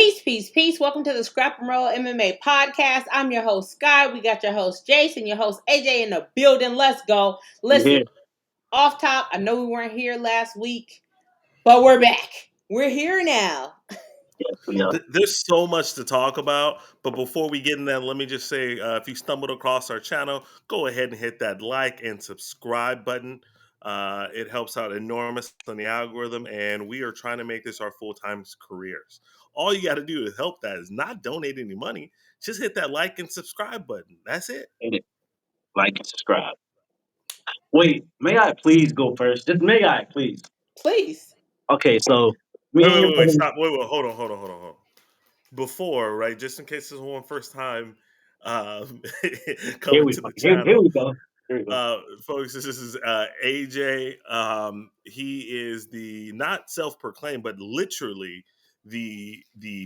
Peace, peace, peace. Welcome to the Scrap and Roll MMA podcast. I'm your host, Sky. We got your host, Jason, your host, AJ in the building. Let's go. Listen, off top, I know we weren't here last week, but we're back. We're here now. Yes, we are. There's so much to talk about, but before we get in there, let me just say, if you stumbled across our channel, go ahead and hit that like and subscribe button. It helps out enormous on the algorithm, and we are trying to make this our full-time careers. All you got to do to help that is not donate any money. Just hit that like and subscribe button. That's it. Hit it. Like and subscribe. Wait, may I please go first? Just may I please? Please. Okay, so me and your Wait, brother. stop. Wait, hold on. Before, right, just in case this is one first time Here coming we to go. the Here channel. we go. Here we go. Folks, this is AJ. He is the not self-proclaimed, but literally the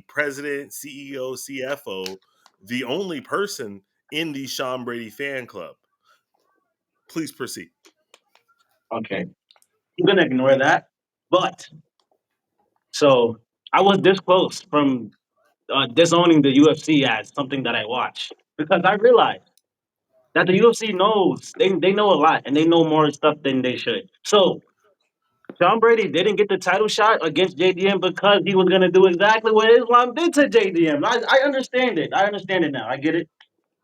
president, CEO, CFO, the only person in the Sean Brady fan club. Please proceed. Okay, I'm gonna ignore that. But so I was this close from disowning the UFC as something that I watch because I realized that the UFC knows they know a lot and they know more stuff than they should. So Tom Brady didn't get the title shot against JDM because he was going to do exactly what Islam did to JDM. I understand it. I understand it now. I get it.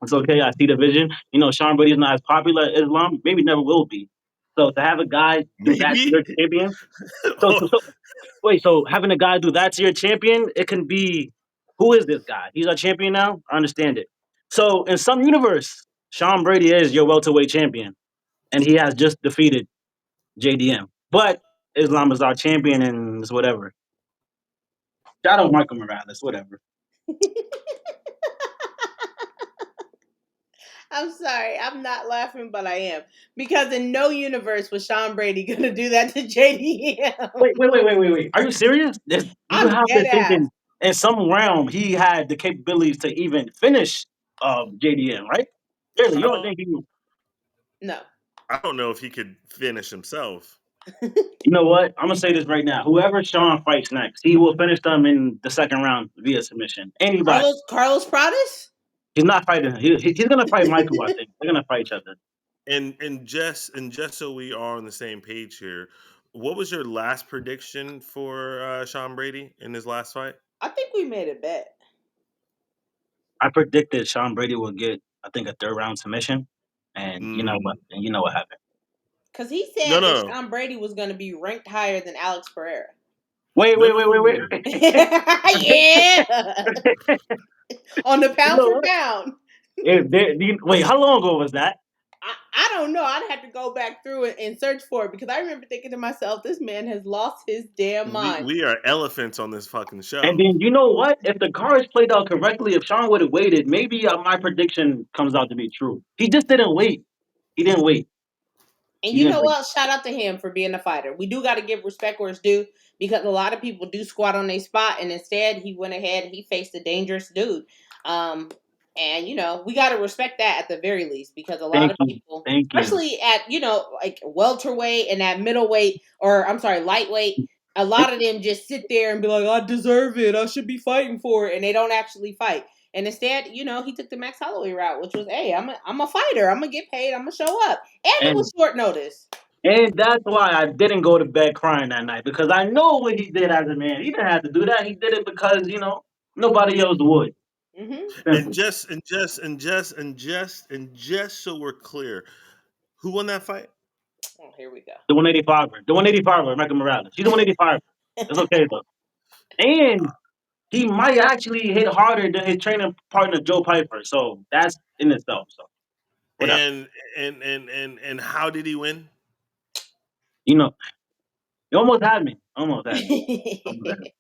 It's okay. I see the vision. You know, Sean Brady is not as popular as Islam. Maybe never will be. So to have a guy do that to Maybe. your champion. Wait. So having a guy do that to your champion, it can be, who is this guy? He's our champion now. I understand it. So in some universe, Sean Brady is your welterweight champion, and he has just defeated JDM. But Islam is our champion and it's whatever. Shout out Michael Morales, whatever. I'm sorry. I'm not laughing, but I am. Because in no universe was Sean Brady going to do that to JDM. Wait. Are you serious? You I'm have dead to think ass. in some realm he had the capabilities to even finish JDM, right? Really, you I don't don't. think he? No. I don't know if he could finish himself. You know what? I'm gonna say this right now. Whoever Sean fights next, he will finish them in the second round via submission. Anybody? Carlos Pradas? He's not fighting. He's gonna fight Michael. I think they're gonna fight each other. And just so we are on the same page here, what was your last prediction for Sean Brady in his last fight? I think we made a bet. I predicted Sean Brady will get, I think, a third round submission, and you know what? Mm, And you know what happened. Because he no, said that no, Sean Brady was going to be ranked higher than Alex Pereira. Wait, no, wait, no, wait, no, wait, no, no. wait. Yeah. On the You pound know for what? pound. Wait, how long ago was that? I don't know. I'd have to go back through it and search for it because I remember thinking to myself, this man has lost his damn We mind. we are elephants on this fucking And show. then you know what? If the cards played out correctly, if Sean would have waited, maybe my prediction comes out to be true. He just didn't wait. He didn't wait. And He you didn't know wait. what? Shout out to him for being a fighter. We do got to give respect where it's due because a lot of people do squat on their spot, and instead he went ahead and he faced a dangerous dude. And we got to respect that at the very least because a lot Thank of you. people, Thank you. especially at like welterweight and at middleweight, or I'm sorry, lightweight, a lot of them just sit there and be like, "I deserve it. I should be fighting for it," and they don't actually fight. And instead, he took the Max Holloway route, which was, "Hey, I'm a fighter. I'm gonna get paid. I'm gonna show up." And it was And short notice. and that's why I didn't go to bed crying that night because I know what he did as a man. He didn't have to do that. He did it because nobody else would. Mm-hmm. And Simple. just so we're clear, who won that fight? Oh, here we go. The 185er. The 185er, Michael Morales. He's the 185er. It's okay though. And he might actually hit harder than his training partner Joe Piper. So that's in itself. So whatever. And how did he win? You know, you almost had me. Almost had me. Almost had me.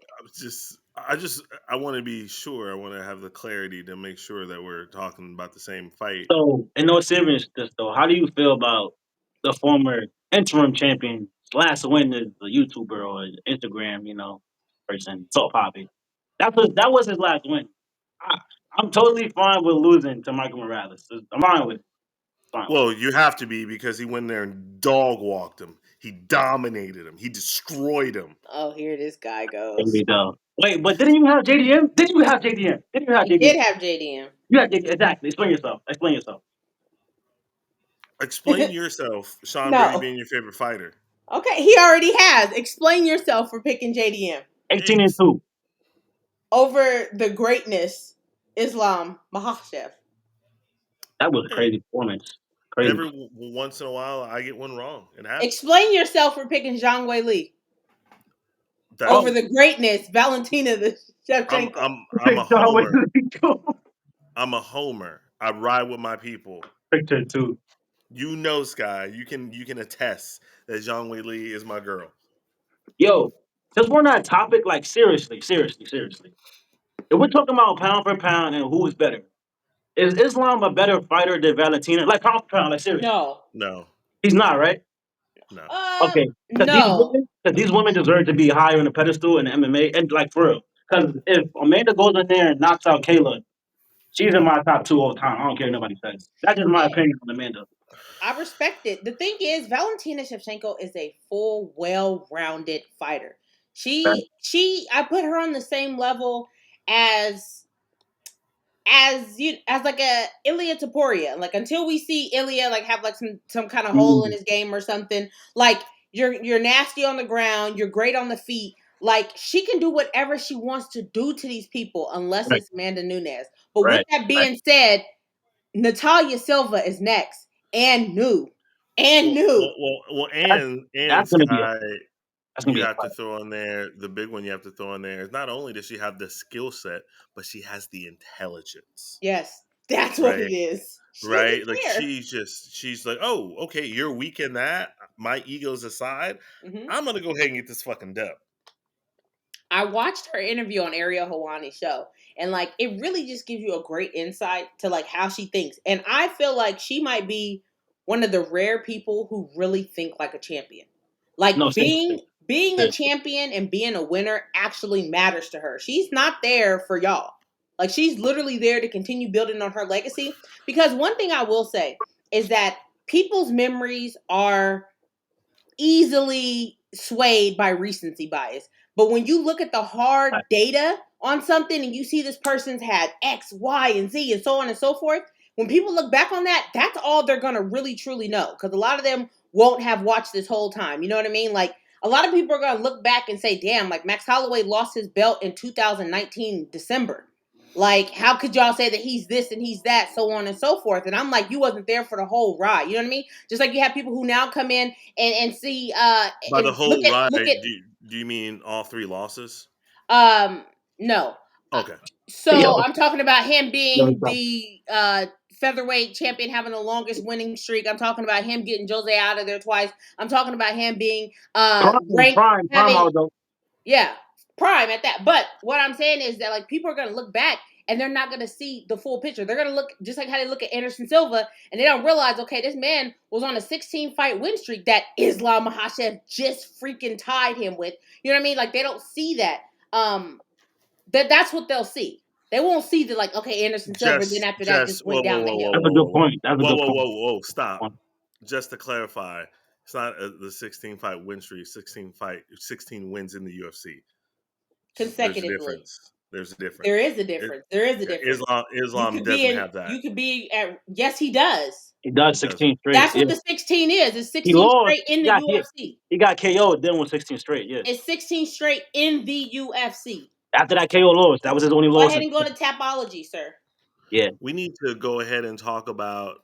I want to be sure. I want to have the clarity to make sure that we're talking about the same fight. So in no seriousness though, how do you feel about the former interim champion last win as a YouTuber or Instagram, person, Salt Poppy? That was his last win. I, I'm totally fine with losing to Michael Morales. I'm fine with it. Fine with it. Well, you have to be because he went there and dog walked him. He dominated him. He destroyed him. Oh, here this guy There goes. we go. Wait, but didn't you have JDM? Didn't you have JDM? Didn't you have He did JDM? have JDM. You had JDM. Exactly. Explain yourself. Explain yourself. Explain yourself, Sean Brady No. being your favorite fighter. Okay, he already has. Explain yourself for picking JDM 18-2. over the greatness Islam Makhachev. That was Hey, crazy performance. Crazy. every once in a while, I get one wrong. It happens. Explain yourself for picking Zhang Wei Li That's over Oh, the greatness Valentina the I'm Shevchenko. I'm I'm a John homer. Wick. I'm a homer. I ride with my people. Picture two. You know, Sky. You can attest that Zhang Wei Li is my girl. Yo, since we're on that topic, like seriously. If we're talking about pound for pound and who is better, is Islam a better fighter than Valentina? Like pound for pound, like seriously. No. No, He's not, right? no. Okay. No. Because these women deserve to be higher on the pedestal in the MMA and like for real. Because if Amanda goes in there and knocks out Kayla, she's in my top two all the time. I don't care what nobody says. That's just my opinion on Amanda. I respect it. The thing is, Valentina Shevchenko is a full, well-rounded fighter. Right. I put her on the same level as as like a Ilya Taporia. Like until we see Ilya like have like some kind of hole in Mm, his game or something. Like you're nasty on the ground, you're great on the feet. Like she can do whatever she wants to do to these people unless right, it's Amanda Nunes. But with right, that right. being said, Natalia Silva is next and new. And Well, new. well, well, well That's, and that's gonna be a Sky, that's gonna you be a have to fight. throw in there the big one. You have to throw in there is not only does she have the skill set, but she has the intelligence, Yes, that's what right? it is. She doesn't Right? Like care. she's like, oh, okay, you're weak in that. My ego's aside. Hmm. I'm gonna go ahead and get this fucking dub. I watched her interview on Ariel Hawani's show, and like it really just gives you a great insight to like how she thinks. And I feel like she might be one of the rare people who really think like a champion. No, Like seriously, being a seriously. champion and being a winner actually matters to her. She's not there for y'all. Like she's literally there to continue building on her legacy. Because one thing I will say is that people's memories are easily swayed by recency bias. But when you look at the hard Right, data on something and you see this person's had X, Y, and Z, and so on and so forth, when people look back on that, that's all they're going to really truly know. Because a lot of them won't have watched this whole time. You know what I mean? Like, a lot of people are going to look back and say, damn, like Max Holloway lost his belt in 2019 December. Like, how could y'all say that he's this and he's that, so on and so forth? And I'm like, you wasn't there for the whole ride. You know what I mean? Just like you have people who now come in and see By the and whole ride, look at do you mean all three losses? no. Uh, Okay. so yo, I'm talking about him let me being stop. the featherweight champion, having the longest winning streak. I'm talking about him getting Jose out of there twice. I'm talking about him being ranked Prime, having though. yeah, prime at that. But what I'm saying is that like people are gonna look back and they're not gonna see the full picture. They're gonna look just like how they look at Anderson Silva and they don't realize, okay, this man was on a 16 fight win streak that Islam Makhachev just freaking tied him with. You know what I mean? Like they don't see that. That's what they'll see. They won't see the like, okay, Anderson Silva. Then after that, Just just went down the hill. That's a good point. That's a good point. Stop. Just to clarify, it's not the 16 fight win streak. 16 wins in the UFC. There's a Consecutively. difference. There's a difference. There is a It, difference. There is a difference. You Islam could be doesn't in. have that. You could be at. Yes, he does. He does He doesn't. 16 straight. That's Yeah, what the 16 is. It's he 16 lost. straight in He the got hit. UFC. He got KO'd. Then with 16 straight. Yeah. It's 16 straight in the UFC. After that KO loss, that was his only Go loss. ahead and go to Tapology, sir. Yeah. We need to go ahead and talk about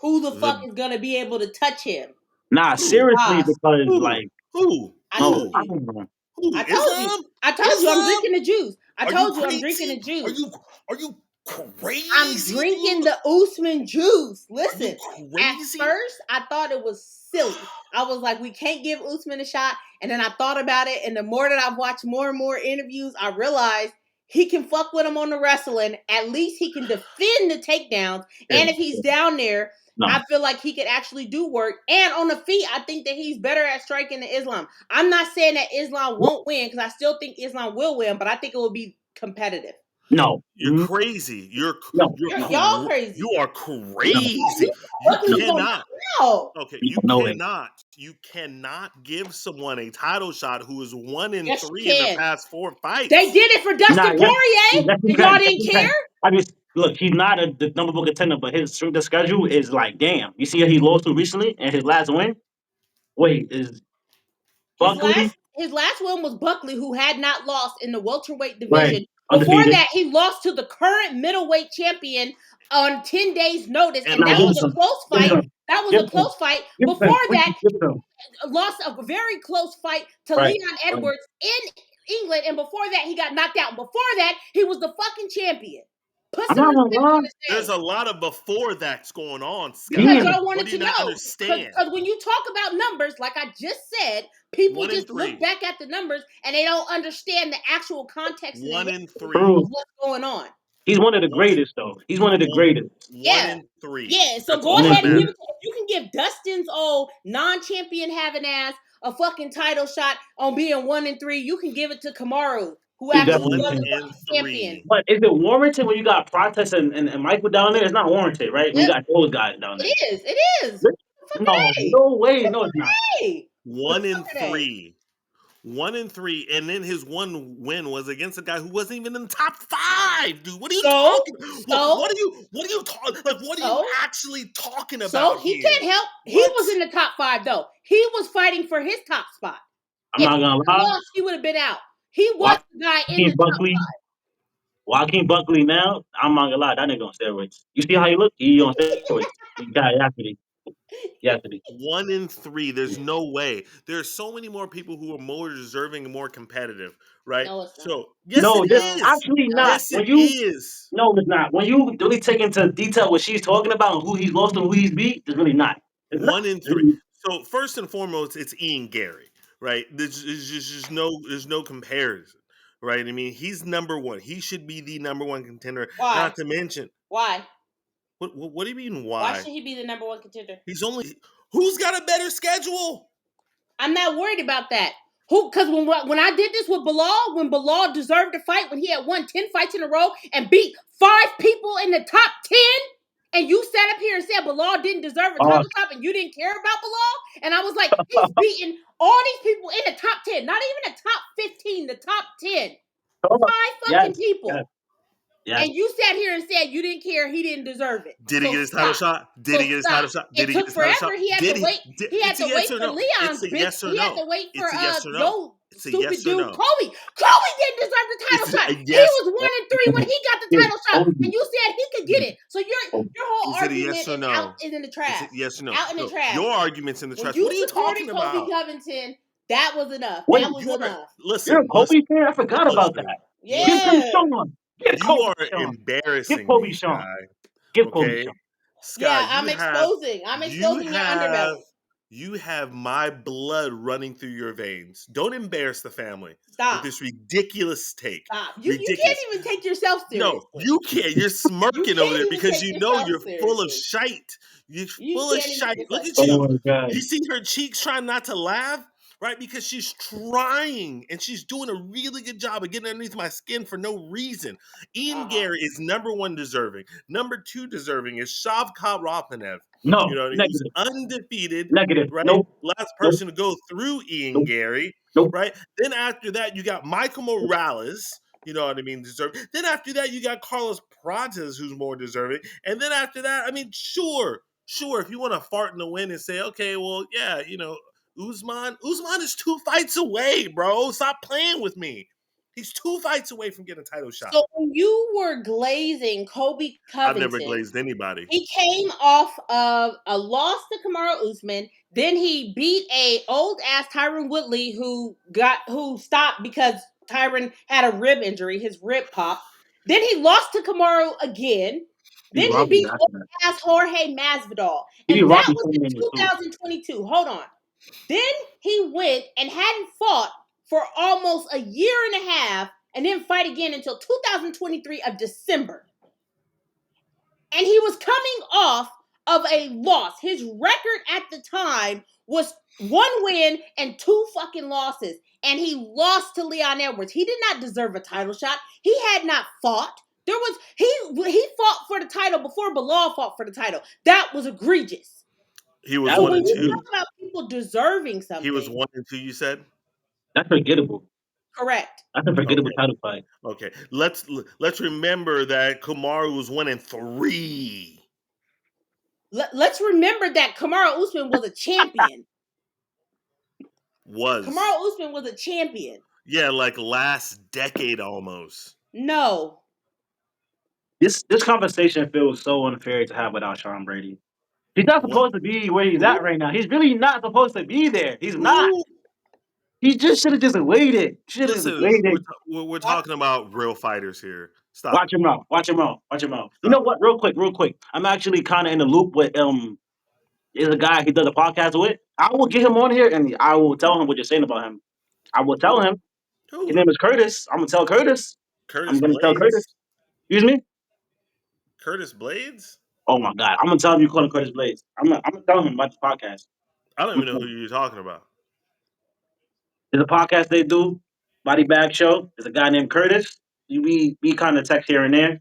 Who the fuck the is gonna be able to touch him? Nah, who seriously, Us. because who like who I no, told who I you. don't know. who I told you. Islam I told you I'm Islam. drinking the juice. I Are you told you I'm drinking the crazy? Are juice. you are you I'm crazy, drinking dude? the Usman juice. Are you Listen, at crazy? first I thought it was silly. I was like, we can't give Usman a shot. And then I thought about it. And the more that I've watched more and more interviews, I realized he can fuck with him on the wrestling. At least he can defend the takedowns. Yeah, And if he's down there, no. I feel like he could actually do work. And on the feet, I think that he's better at striking than Islam. I'm not saying that Islam won't win because I still think Islam will win, but I think it will be competitive. No. You're crazy. No. Y'all crazy. You are No. crazy. You Buckley was gonna knock cannot. him out. Okay, No way. you cannot give someone a title shot who is 1-3 Yes, you in their can. past 4 fights. They did it for Dustin Yes, Poirier, yes, you and y'all can. Yes, didn't you care. can. I mean, look, he's not the number one contender, but his strength of schedule is like, damn. You see how he lost to recently and his last win? Wait, is His Buckley? last one was Buckley, who had not lost in the welterweight Right. division. Before Undefeated. that, he lost to the current middleweight champion on 10 days' notice, and And Nah, that give was it lost. to a him. close Give it fight. to him. That was Give a it to him. close fight. Give it to Before him. that, Give it to him. lost a very close fight to Right. Leon Edwards in England, and before that, he got knocked out. And before that, he was the fucking champion. Put I'm some not gonna respect lie. on his There's name. a lot of before that's going on, He Because Sky. is. y'all What wanted do to you not know. understand? Because when you talk about numbers, like I just said, people One in just look three. back at the numbers and they don't understand the actual context and the One in history three. of True. what's going on. He's one of the One in greatest, though. He's one of the one, greatest. one Yeah. in three. Yeah, so That's go all One that of ahead and give the it to, if you can give Dustin's old non-champion having ass a fucking title shot on being 1-3, you can give it to Kamaru, who you actually definitely one was a can. in fucking champion. three. But is it warranted when you got Protest and Michael down there? It's not warranted, right? When you Yep, got those guys down it there. is. It is. No, Fucking no way. No, it's not. hey. One in Fucking A. three. 1-3, and then his one win was against a guy who wasn't even in the top 5, dude. What are you So, talking? so, What are you talking? Like, what are you so, actually talking so about he here? can't help. He What? was in the top 5 though. He was fighting for his top spot. I'm If not he gonna would have lie. lost, he would have been out. He was the guy in the Joaquin top Buckley, Joaquin Buckley now, I'm not gonna lie, that nigga on steroids. You see how he look? He on steroids. He has to be. He has to be. 1-3. There's no way. There are so many more people who are more deserving and more competitive, right? No, it's not. So yes, it No, this No, is. actually no. not. Yes, it When you is. no, it's not. When you really take into detail what she's talking about and who he's lost and who he's beat, it's really not. It's not. 1-3. So first and foremost, it's Ian Gary, right? There's no comparison, right? I mean, he's number one. He should be the number one contender. Why? Not to mention, Why? what do you mean? Why Why? should he be the number 1 contender? He's only who's got a better schedule? I'm not worried about that. Who? Because when I did this with Bilal, when Bilal deserved to fight, when he had won 10 fights in a row and beat 5 people in the top 10, and you sat up here and said Bilal didn't deserve a Uh, title shot, and you didn't care about Bilal, and I was like, he's beating all these people in the top 10, not even the top 15, the top 10, 5 fucking yes, people. yes, yes. And you sat here and said you didn't care, he didn't deserve it. Did he So get his title stop. shot? Did So he get his stop. title shot? Did It he get took his title shot? forever. He had Did to he? wait. He had It's a to wait yes or for no. Leon's It's a bitch. yes or He had no. to wait for It's a yes or no. yo It's a stupid yes or dude no. Kobe. Kobe didn't deserve the title It's shot. a He yes. was 1-3 when he got the title shot, and you said he could get it. So your whole Is it a yes argument or is out no? is in the Is trash. it yes or no? Out in the No, trash. your argument's in the When trash. you What are you supported talking Kobe about? Covington, that was enough. Wait, That was You are enough. you're a listen, Kobe fan? I forgot about listen, that. Give listen. him Yeah. Sean. Give You Kobe are Sean. Give embarrassing Kobe me, Sean. Sky. Give Kobe Okay, Sean. Sky. Yeah, I'm exposing. I'm You exposing your underbelly. you have my blood running through your veins. Don't embarrass the family with Stop. this ridiculous take. Stop. You Ridiculous. can't even take yourself No, seriously. you can't. You're You smirking over can't there even because take you know yourself you're full of seriously. shite. You're You full of can't even take shite. Look yourself at Oh you. my god. You see her cheeks trying not to laugh, right? Because she's trying and she's doing a really good job of getting underneath my skin for no reason. Ian Gary is number 1 deserving. Number 2 deserving is Shavkat Rakhmonov. You No, know, who's negative. undefeated, Negative. right? Nope. Last Nope. person to go through Ian Nope. Gary, Nope. right? Then after that, you got Michael Morales. You know what I mean? Then after that, you got Carlos Prates, who's more deserving. And then after that, I mean, sure, if you want to fart in the wind and say, okay, well, yeah, Usman is 2 fights away, bro. Stop playing with me. He's 2 fights away from getting a title shot. So when you were glazing Kobe I've never Covington, glazed anybody. he came off of a loss to Kamaru Usman. Then he beat a old ass Tyron Woodley who stopped because Tyron had a rib injury. His rib popped. Then he lost to Kamaru again. He Then he robbed me beat after old that. ass Jorge Masvidal. He be And that robbing was in Kobe too. 2022. Hold on. Then he went and hadn't fought for almost a year and a half and didn't fight again until 2023 of December. And he was coming off of a loss. His record at the time was 1 win and 2 fucking losses. And he lost to Leon Edwards. He did not deserve a title shot. He had not fought. He fought for the title before Bilal fought for the title. That was egregious. He was That So one was when and you two. talk about people deserving He was something, 1 and 2. You said that's forgettable. correct. That's a forgettable okay. title fight. Okay, let's remember that Kamaru was 1 and 3. Let's remember that Kamaru Usman was a champion. Was Kamaru Usman was a champion. yeah, like last decade almost. No. This conversation feels so unfair to have without Sean Brady. He's not What? supposed to be where he's at Who? right now. He's really not supposed to be there. He's not. Who? He just should have just waited. Should have just Listen, waited. we're talking about real fighters here. Stop Watch it. him out. Watch him out. Watch him out. You know Stop what? Real quick. I'm actually kind of in the loop with There's a guy he does a podcast with. I will get him on here and I will tell him what you're saying about him. I will it. tell him. His Who? name is Curtis. I'm gonna tell Curtis. I'm Curtis gonna tell Curtis. Blades? Excuse me. Curtis Blades? Oh my god. I'm gonna tell him you call him Curtis Blades. I'm gonna tell him about the podcast. I don't I'm even gonna know tell who him. you're talking about. There's a podcast they do, Body Bag Show. There's a guy named Curtis. We kind of text here and there.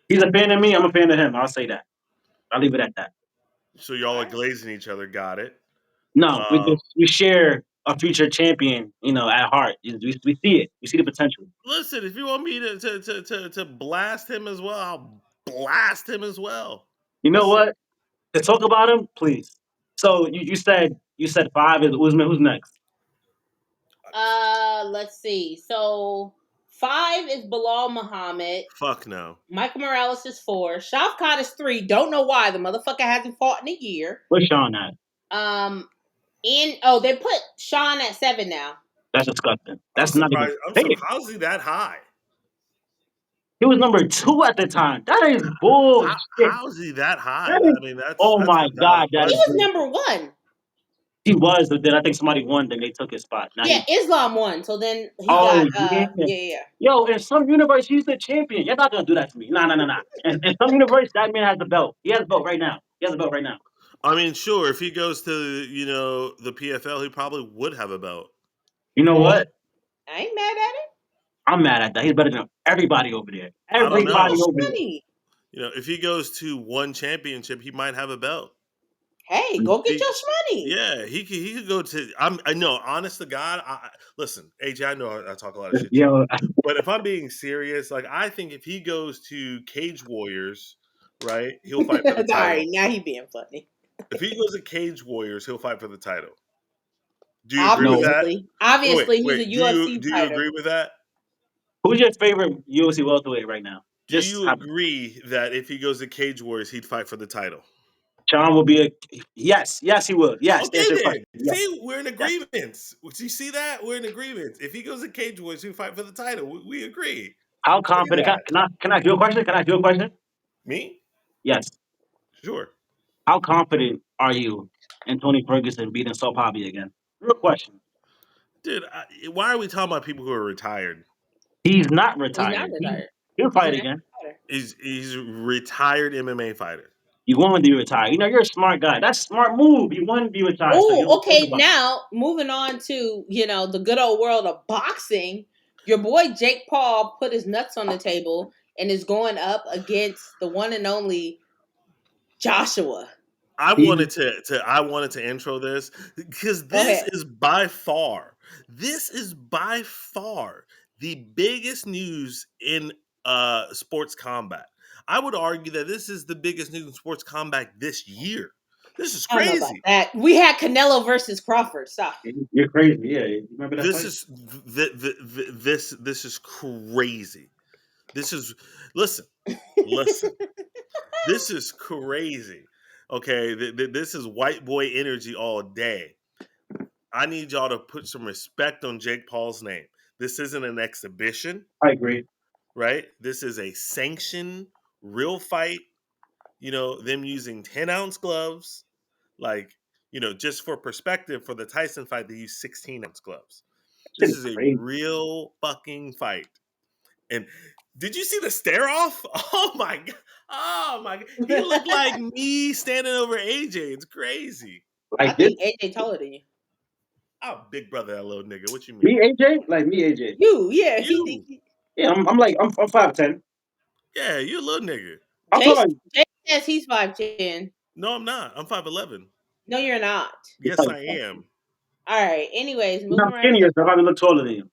He's a fan of me. I'm a fan of him. I'll say that. I'll leave it at that. So y'all All are right. glazing each other. Got it. No, Um, we share a future champion. At heart. We see it. We see the potential. Listen, if you want me to blast him as well, I'll blast him as well. You know Listen, what? To talk about him, please. So you said five is Usman. Who's next? Let's see. So 5 is Bilal Muhammad. fuck no. Michael Morales is 4. Shafkat is 3. Don't know why. The motherfucker hasn't fought in a year. Where's Sean at? They put Sean at 7 now. That's disgusting. I'm That's not even surprised. I'm fair. surprised. How is he that high? He was number 2 at the time. That is How, bullshit. how is he that high? That is, I mean, that's oh that's a my valid god, that He is was question. bullshit. number 1. He was, but then I think somebody won. Then they took his spot. Now Yeah, he. Islam won. So then he Oh got yeah. yeah. Yo, in some universe, he's the champion. You're not gonna do that to me. Nah, nah, nah, nah. In some universe, that man has the belt. He has the belt right now. He has the belt right now. I mean, sure, if he goes to the PFL, he probably would have a belt. You know Hey, what? I ain't mad at it. I'm mad at that. He's better than everybody over there. I don't Go get Everybody know. your over there. money. If he goes to one championship, he might have a belt. Hey, go get He, your money. yeah, he could go to. I know, honest to God. Listen, AJ. I know I talk a lot of shit too, Yo, but if I'm being serious, like I think if he goes to Cage Warriors, right, he'll fight for the Sorry, title. now he being funny. If he goes to Cage Warriors, he'll fight for the title. Do you agree with no. that? Obviously. Wait, Obviously, he's wait. a Do you UFC do you fighter. agree with that? Who's your favorite UFC welterweight right now? Do Just you have, agree that if he goes to Cage Warriors, he'd fight for the title? Sean will be a yes. Yes, he will. Yes, to Okay, answer your then. question. Yes, See, we're in yes. agreement. You see that? We're in agreement. If he goes to Cage Warriors, he'll fight for the title. We agree. How Look at confident? that. Can I ask you a question? Can I ask you a question? Me? Yes. Sure. How confident are you in Tony Ferguson beating Saul Pabi again? Real question. Dude, why are we talking about people who are retired? He's not He's not retired. retired. He'll He's an fight active again. fighter. He's a retired MMA fighter. You want to be retired. You're a smart guy. That's a smart move. You want to be retired, so you Oh, don't talk okay. about it. Now moving on to the good old world of boxing. Your boy Jake Paul put his nuts on the table and is going up against the one and only Joshua. He, I wanted to intro this because Go ahead. this is by far the biggest news in sports combat. I would argue that this is the biggest news in sports combat this year. This is I don't know about crazy. that. We had Canelo versus Crawford. Stop. you're crazy. Yeah, you remember that This fight? is this is crazy. This is listen, listen. This is crazy. Okay, this is white boy energy all day. I need y'all to put some respect on Jake Paul's name. This isn't an exhibition, I agree. right? This is a sanctioned, real fight. Them using 10-ounce gloves. Like, just for perspective, for the Tyson fight, they used 16-ounce gloves. Shit This is is a crazy. real fucking fight. And Did you see the stare off? Oh my god! Oh my god! He looked like me standing over AJ. It's crazy. I Like this, think AJ taller than you. I'm big brother, that little nigga. What you mean? me AJ, like me AJ. You, yeah, he think You? Yeah, I'm 5'10". Yeah, you a little nigga. How tall Jace, are you? Jace says he's 5'10". No, I'm not. I'm 5'11". No, you're not. You're Yes, probably I fat. am. All right. Anyways, I'm moving right skinnier, along. so I probably look taller than you.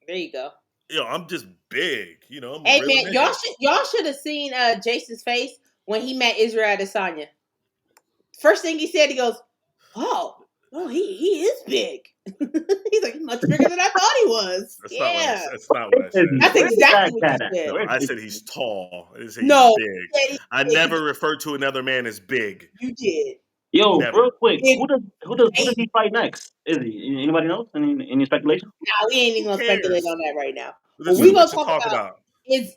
There you go. Yo, I'm just big. I'm a Hey real man, nigga. y'all should have seen Jason's face when he met Israel Adesanya. First thing he said, he goes, "Oh, he is big." He's like, much bigger than I thought he was. That's not what I Yeah, said. That's not what I said. that's Where's the exactly fat what you cat at? said. No, Where's I the said he's tall. I didn't say he's No, big. you said I he's big. never referred to another man as big. You did. Yo, real Never. quick, Big who does baby. he fight next? Is he anybody knows? Any speculation? Now we ain't even Who gonna speculate cares? on that right now. What This is we Yeah. what gonna you talk talk about about. is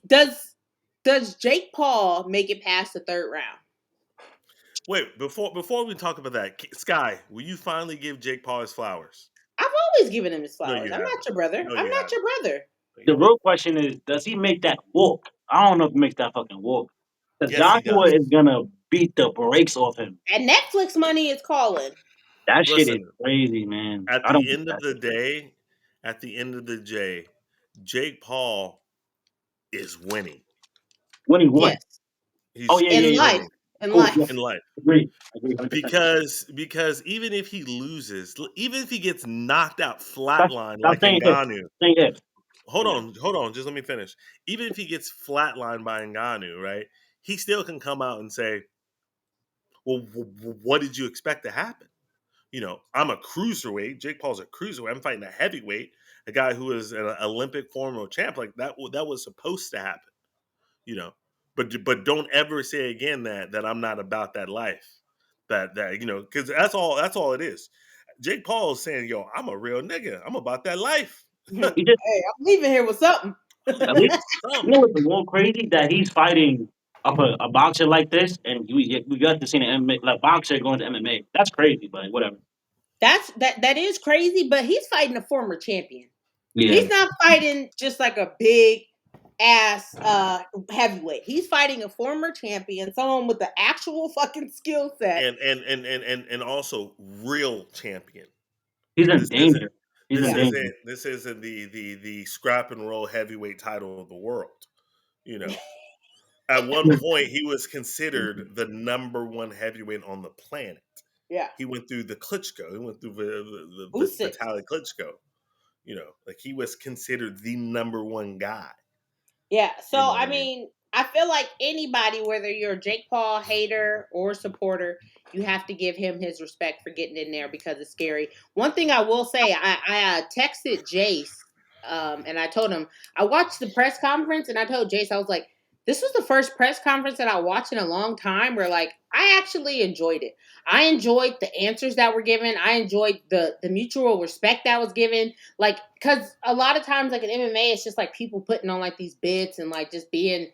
does Jake Paul make it past the third round? Wait, before we talk about that, Sky, will you finally give Jake Paul his flowers? I've always given him his No, flowers. you I'm not haven't. your brother. No, I'm you not haven't. your brother. No, you The haven't. real question is, does he make that walk? I don't know if he makes that fucking walk. Because Yes, he Joshua does. is gonna beat the brakes off him. And Netflix money is calling. That shit is Listen, crazy, man. at I don't the get end of that the shit. day, at the end of the day, Jake Paul is winning. When he won. Yes. Oh He's yeah, he's yeah, In yeah. life. winning In Oh yeah. life. in life. Agree, 100%. Because even if he loses, even if he gets knocked out Stop, flatline stop like saying if. Ngannou, Saying if. Yeah. hold on, just let me finish. Even if he gets flatlined by Ngannou, right? He still can come out and say, "Well, what did you expect to happen?" I'm a cruiserweight. Jake Paul's a cruiserweight. I'm fighting a heavyweight, a guy who is an Olympic former champ. Like that, that was supposed to happen. You know, but don't ever say again that I'm not about that life. That because that's all it is. Jake Paul is saying, "Yo, I'm a real nigga. I'm about that life. Hey, He just I'm leaving here with something. I'm I leaving mean, here with you know something." what's more crazy? That he's fighting up a boxer like this, and we got to see an MMA like boxer going to MMA. That's crazy, but whatever. That is crazy, but he's fighting a former champion. Yeah, He's not fighting just like a big ass heavyweight. He's fighting a former champion, someone with the actual fucking skill set. And also real champion. he's in This isn't danger. He's this in Yeah. danger. isn't this isn't the scrap and roll heavyweight title of the world. You know, at one point he was considered the number one heavyweight on the planet. Yeah. He went through the Klitschko. He went through the Usyk. Vitaly Klitschko. Like he was considered the number one guy. Yeah. So You know what I I mean? mean, I feel like anybody, whether you're a Jake Paul hater or supporter, you have to give him his respect for getting in there because it's scary. One thing I will say, I texted Jace, and I told him I watched the press conference, and I told Jace I was like, this was the first press conference that I watched in a long time where like I actually enjoyed it. I enjoyed the answers that were given. I enjoyed the mutual respect that was given. Like, cause a lot of times, like in MMA, it's just like people putting on like these bits and like just being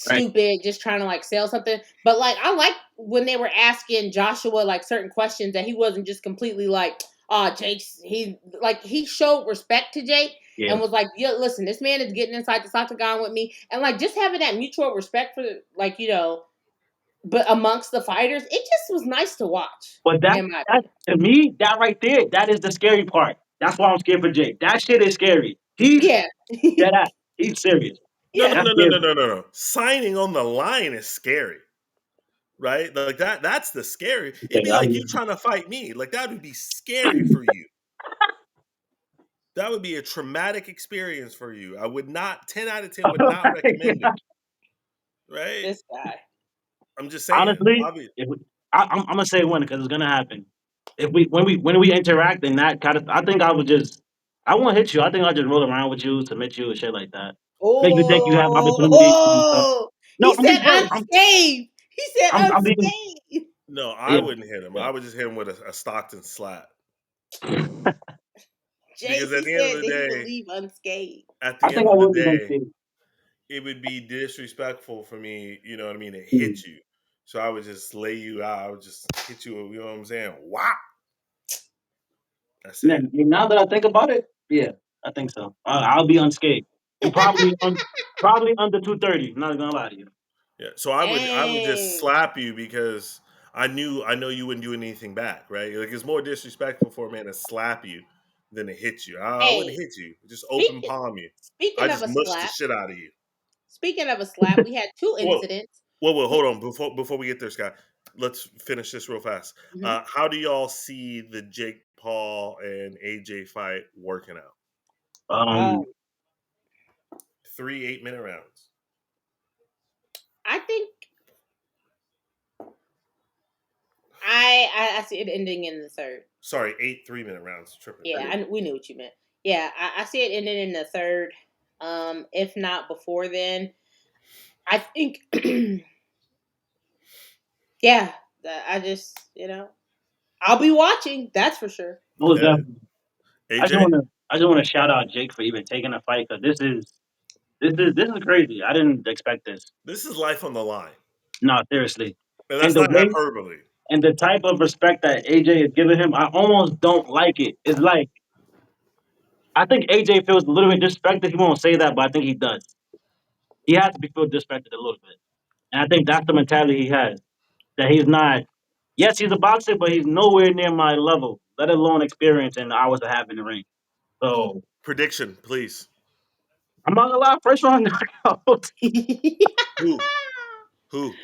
Right. stupid, just trying to like sell something. But like, I like when they were asking Joshua like certain questions that he wasn't just completely like, oh, Jake's, he showed respect to Jake Yeah. and was like, yeah, listen, this man is getting inside this octagon with me. And like, just having that mutual respect for like, but amongst the fighters, it just was nice to watch. But that In my that to me, that right there, that is the scary part. That's why I'm scared for Jake. That shit is scary. He's Yeah. dead ass. He's serious. No, no, Yeah. That's no, no, scary. no, no, no, no. Signing on the line is scary, right? Like that's the scary. It'd Okay, be like you trying to fight me. Like that would be scary for you. That would be a traumatic experience for you. I would not 10 out of 10 would not recommend it, right? This guy. I'm just saying. Honestly, if we, I'm gonna say when because it's gonna happen. If we when we interact and that kind of, I think I won't hit you. I think I'll just roll around with you, submit you, and shit like that. Make you think you have opportunities to do stuff. Oh, No, he I'm said being real. unscathed. He said I'm being unscathed. No, I yeah. wouldn't hit him. Yeah. I would just hit him with a Stockton slap. Because JC said that he would leave unscathed. at I the think end I of the will be day, unscathed. it would be disrespectful for me, you know what I mean, to Mhm. hit you. So I would just lay you out. I would just hit you, you know what I'm saying? Wow. That's Now, it. now that I think about it, yeah, I think so. I'll be unscathed. and probably under 230. Not gonna lie to you. Yeah. So I would just Dang. slap you because I know you wouldn't do anything back, right? Like it's more disrespectful for a man to slap you than to hit you. I wouldn't Hey, hit you. Just open speaking palm you. I speaking of just a mush the slap, shit out of you. we had two Whoa, incidents. whoa, We hold on. Before we get there, Scott, let's finish this real fast. mhm. How do y'all see the Jake Paul and AJ fight working out? Um, 3 8-minute rounds. I think I see it ending in the third. Sorry, 8 3-minute rounds. Tripping. Yeah, we knew what you meant. Yeah, I see it ending in the third. If not before then, I think. Yeah, I just I'll be watching. That's for sure. most definitely. AJ, I just wanna shout out Jake for even taking a fight because this is crazy. I didn't expect this. this is life on the line, No, seriously. and And that's the not way hyperbole. and the type of respect that AJ is giving him, I almost don't like it. It's like I think AJ feels a little bit disrespected. He won't say that, but I think he does. He has to be feel disrespected a little bit. And I think that's the mentality he has. That he's not yes, he's a boxer, but he's nowhere near my level, let alone experience and hours I have in the ring. So Prediction, please. I'm not gonna lie, first round knockout. Who? Who?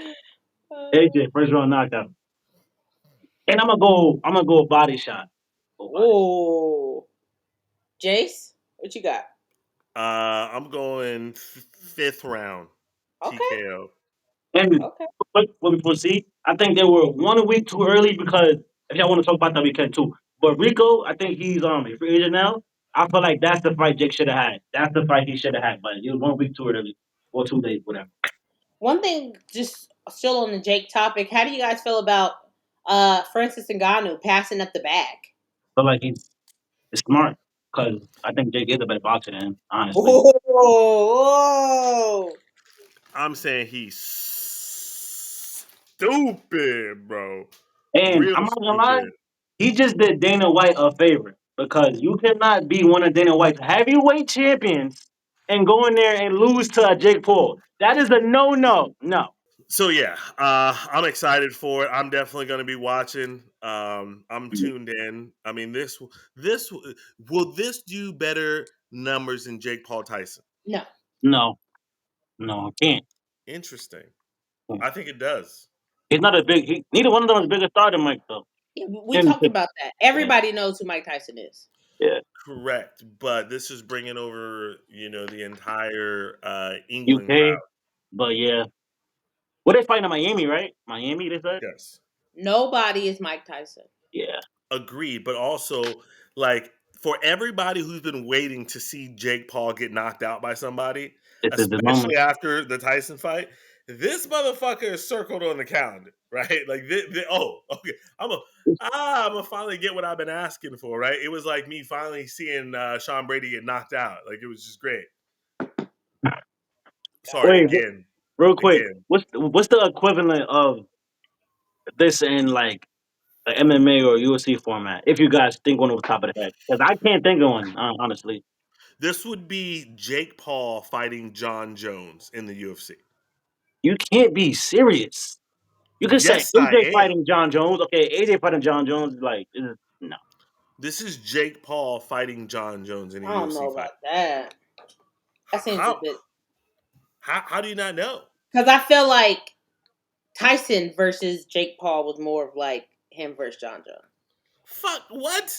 AJ, first round knockout. And I'm gonna go body shot. Go body. Oh, Jace, what you got? I'm going fifth round. Okay, TKO. And okay. before we proceed, I think they were 1 week too early because if y'all want to talk about that, we can too. But Rico, I think he's a free agent now. I feel like that's the fight Jake should have had. That's the fight he should have had. But it was 1 week too early or 2 days, whatever. One thing, just still on the Jake topic, how do you guys feel about Francis Ngannou passing up the bag? But like he's smart because I think Jake is a better boxer than him, honestly. Oh, oh. I'm saying he's stupid, bro. And Real I'm not gonna lie, stupid. he just did Dana White a favor because you cannot be one of Dana White's heavyweight champions and go in there and lose to a Jake Paul. That is a no. No. So yeah, I'm excited for it. I'm definitely going to be watching. I'm tuned in. I mean, this will this do better numbers than Jake Paul Tyson? No. No. No, I can't. Interesting. I think it does. He's not a big. Neither one of them is a bigger star than Mike though. Yeah, we And talked about that. yeah, Everybody knows who Mike Tyson is. yeah, Correct, but this is bringing over the entire England UK, crowd. but yeah, what they fighting in Miami, right? Miami, they said. Yes. Nobody is Mike Tyson. Yeah, Agreed, but also like for everybody who's been waiting to see Jake Paul get knocked out by somebody, this is the especially moment. after the Tyson fight, this motherfucker is circled on the calendar, right? Like, oh, okay, I'm gonna finally get what I've been asking for, right? It was like me finally seeing Sean Brady get knocked out. Like, it was just great. Sorry Wait, again, real quick, again. what's the equivalent of this in like the MMA or UFC format? If you guys think one off the top of the head, because I can't think of one, honestly. This would be Jake Paul fighting John Jones in the UFC. You can't be serious. You could say Yes, I AJ am. fighting John Jones. Okay, AJ fighting John Jones is like no. This is Jake Paul fighting John Jones in a I don't UFC know fight. about that. That seems a How bit how do you not know? because I feel like Tyson versus Jake Paul was more of like him versus John Jones. Fuck what?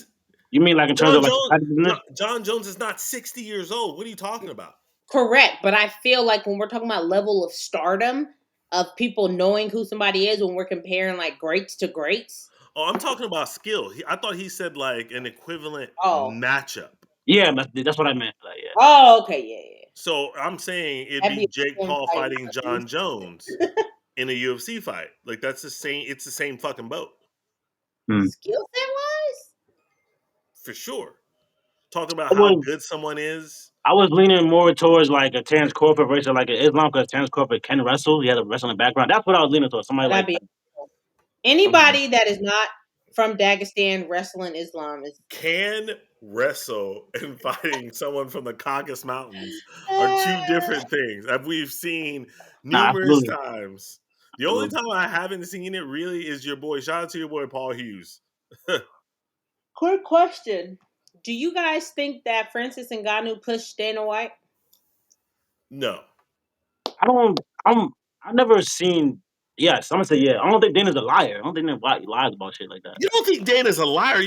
You mean like in terms of like competitiveness? John Jones is not 60 years old. What are you talking about? Correct, but I feel like when we're talking about level of stardom of people knowing who somebody is, when we're comparing like greats to greats. Oh, I'm talking about skill. I thought he said like an equivalent Oh, matchup. Yeah, that's what I meant. Like, yeah. oh, okay, yeah. So I'm saying it'd That'd be be Jake him Paul fighting fighting Bruce. John Jones in a UFC fight. Like that's the same. It's the same fucking boat Hmm. Skill set wise, for sure. Talking about I how was good someone is. I was leaning more towards like a Terrence Crawford versus like an Islam because Terrence Crawford can wrestle. He has a wrestling background. That's what I was leaning towards. Somebody that'd like be that. anybody that is not from Dagestan, wrestling Islam is. Can wrestle and fighting someone from the Caucasus Mountains are two different things. That we've seen Nah, numerous absolutely, times. The only absolutely. time I haven't seen it really is your boy. Shout out to your boy Paul Hughes. Quick question: do you guys think that Francis Ngannou pushed Dana White? No, I don't. I've never seen. Yes, I'm gonna say yeah. I don't think Dana's a liar. I don't think Dana lies about shit like that. you don't think Dana's a liar?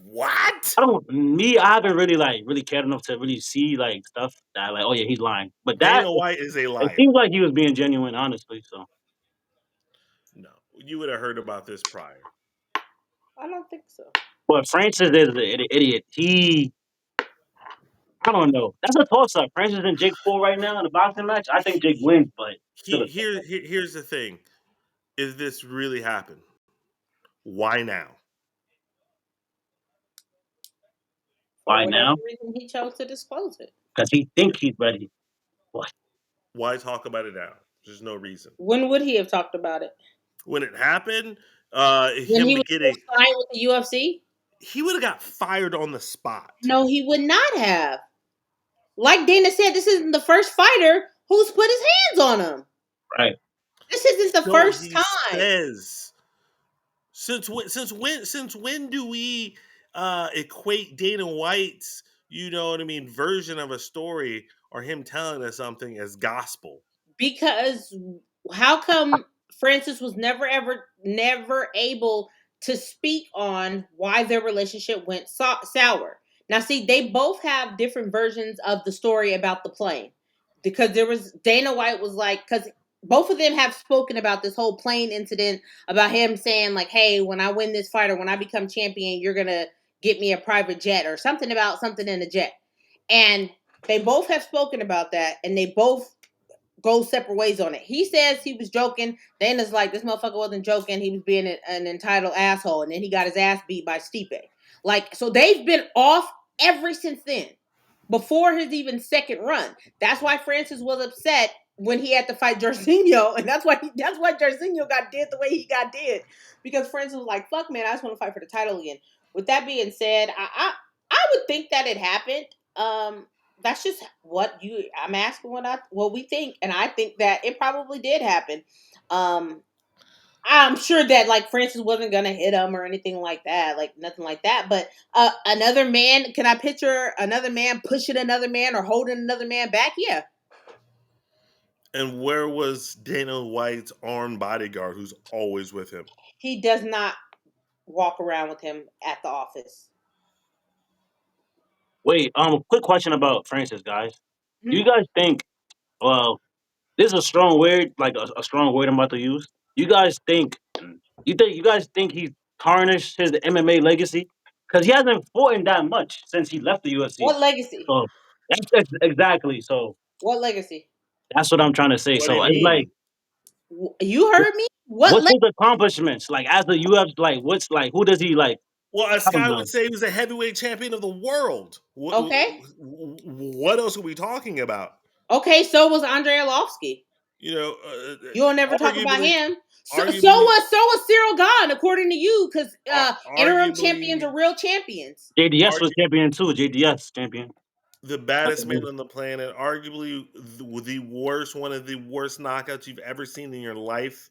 What? I don't. Me, I haven't really really cared enough to really see like stuff that like, oh yeah, he's lying. But that Dana White is a it liar. seems like he was being genuine, honestly. So, No, you would have heard about this prior. I don't think so. but Francis is an idiot. I don't know. That's a toss up. Francis and Jake Paul right now in the boxing match. I think Jake wins, but still a toss up. Here's the thing: is this really happen? Why now? For Why whatever now? reason, he chose to disclose it. Because he think he's ready. What? Why talk about it now? There's no reason. When would he have talked about it? When it happened, When him he to was get still signed with the UFC? he would have got fired on the spot. No, he would not have. Like Dana said, this isn't the first fighter who's put his hands on him. Right. This isn't the No, first he time. says. Since when do we equate Dana White's, you know what I mean, version of a story or him telling us something as gospel? Because how come Francis was never able to speak on why their relationship went sour? Now, see, they both have different versions of the story about the plane. Because there was Dana White was like, because both of them have spoken about this whole plane incident, about him saying like, "Hey, when I win this fight or when I become champion, you're gonna get me a private jet or something about something in a jet." And they both have spoken about that, and they both go separate ways on it. He says he was joking. Dana's like, this motherfucker wasn't joking. He was being an entitled asshole. And then he got his ass beat by Stipe. Like, so they've been off ever since then. Before his even second run. That's why Francis was upset when he had to fight Jorginho. And that's why Jorginho got dead the way he got dead. Because Francis was like, fuck man, I just want to fight for the title again. With that being said, I would think that it happened. That's just I'm asking what we think, and I think that it probably did happen. I'm sure that like Francis wasn't gonna hit him or anything like that, like nothing like that. But another man, can I picture another man pushing another man or holding another man back? Yeah, And where was Dana White's armed bodyguard who's always with him? he does not walk around with him at the office. Wait. Quick question about Francis, guys. Do Hmm? you guys think? Well, this is a strong word, like a strong word I'm about to use. You guys think? You guys think he tarnished his MMA legacy? Because he hasn't fought in that much since he left the UFC. What legacy? So that's exactly. So What legacy? that's what I'm trying to say. What do you So it's like, mean? You heard me. What what's legacy? his accomplishments? Like as the UFC, like what's like who does he like? Well, as I don't Sky would know. say, he was a heavyweight champion of the world. Okay, What else are we talking about? okay. So was Andrei Arlovsky. You know, You'll never talk about arguably, him. So arguably, was Cyril Gahn, according to you, because interim champions arguably, are real champions. JDS was argu- champion too. JDS champion. the baddest man on the planet, arguably the worst, one of the worst knockouts you've ever seen in your life.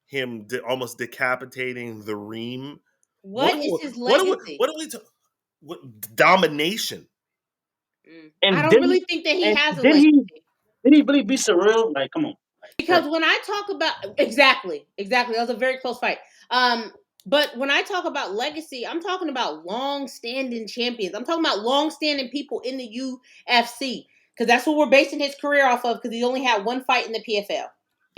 Him almost decapitating the Reem. What is his What legacy? are we? What domination? I And don't really think that he and has a did legacy. he really be surreal? Like, come on, like, bro. Because when I talk about exactly, that was a very close fight. But when I talk about legacy, I'm talking about long-standing champions. I'm talking about long-standing people in the UFC because that's what we're basing his career off of. Because he only had one fight in the PFL,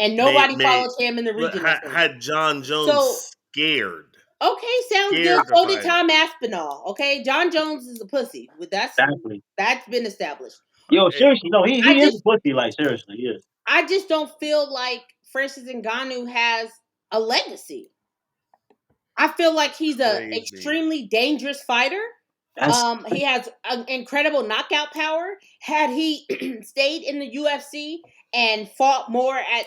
and nobody Made followed him in the regionals no more. had John So Jones scared, okay, sounds good. scared to So did fight him. Tom Aspinall. Okay, John Jones is a pussy. Exactly. That's been established. Yo, Hey, seriously, no, I he is a just pussy. Like, seriously, he is. I just don't feel like Francis Ngannou has a legacy. I feel like he's a crazy. extremely dangerous fighter. That's He has an incredible knockout power. Had he stayed in the UFC and fought more at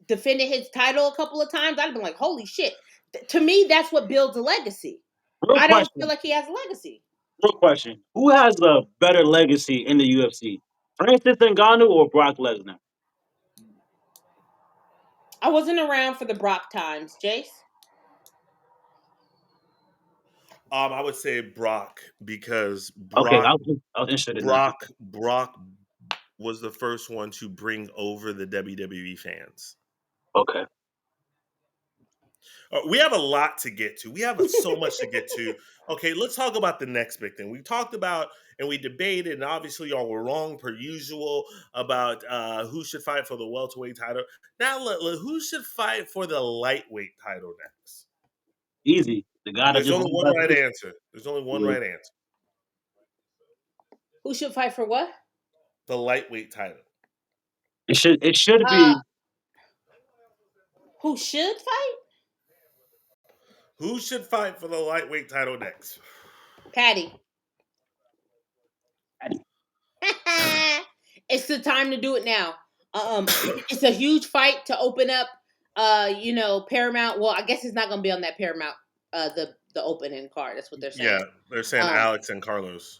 defended his title a couple of times, I'd been like, holy shit. To me, that's what builds a legacy. Real I don't feel question. like he has a legacy. Real question. Who has a better legacy in the UFC? Francis Ngannou or Brock Lesnar? I wasn't around for the Brock times, Jace. I would say Brock because Okay, I was interested in that. Brock was the first one to bring over the WWE fans. Okay. We have a lot to get to. We have so much to get to. Okay, let's talk about the next big thing. We talked about and we debated, and obviously y'all were wrong per usual about who should fight for the welterweight title. Now, who should fight for the lightweight title next? Easy. The guy that There's just only won one last right week. answer. There's only one Yeah. right answer. Who should fight for what? The lightweight title. It should Uh, be who should fight? Who should fight for the lightweight title next? Patty. It's the time to do it now. It's a huge fight to open up. Paramount. Well, I guess it's not going to be on that Paramount. The opening card. That's what they're saying. Yeah, they're saying Alex and Carlos.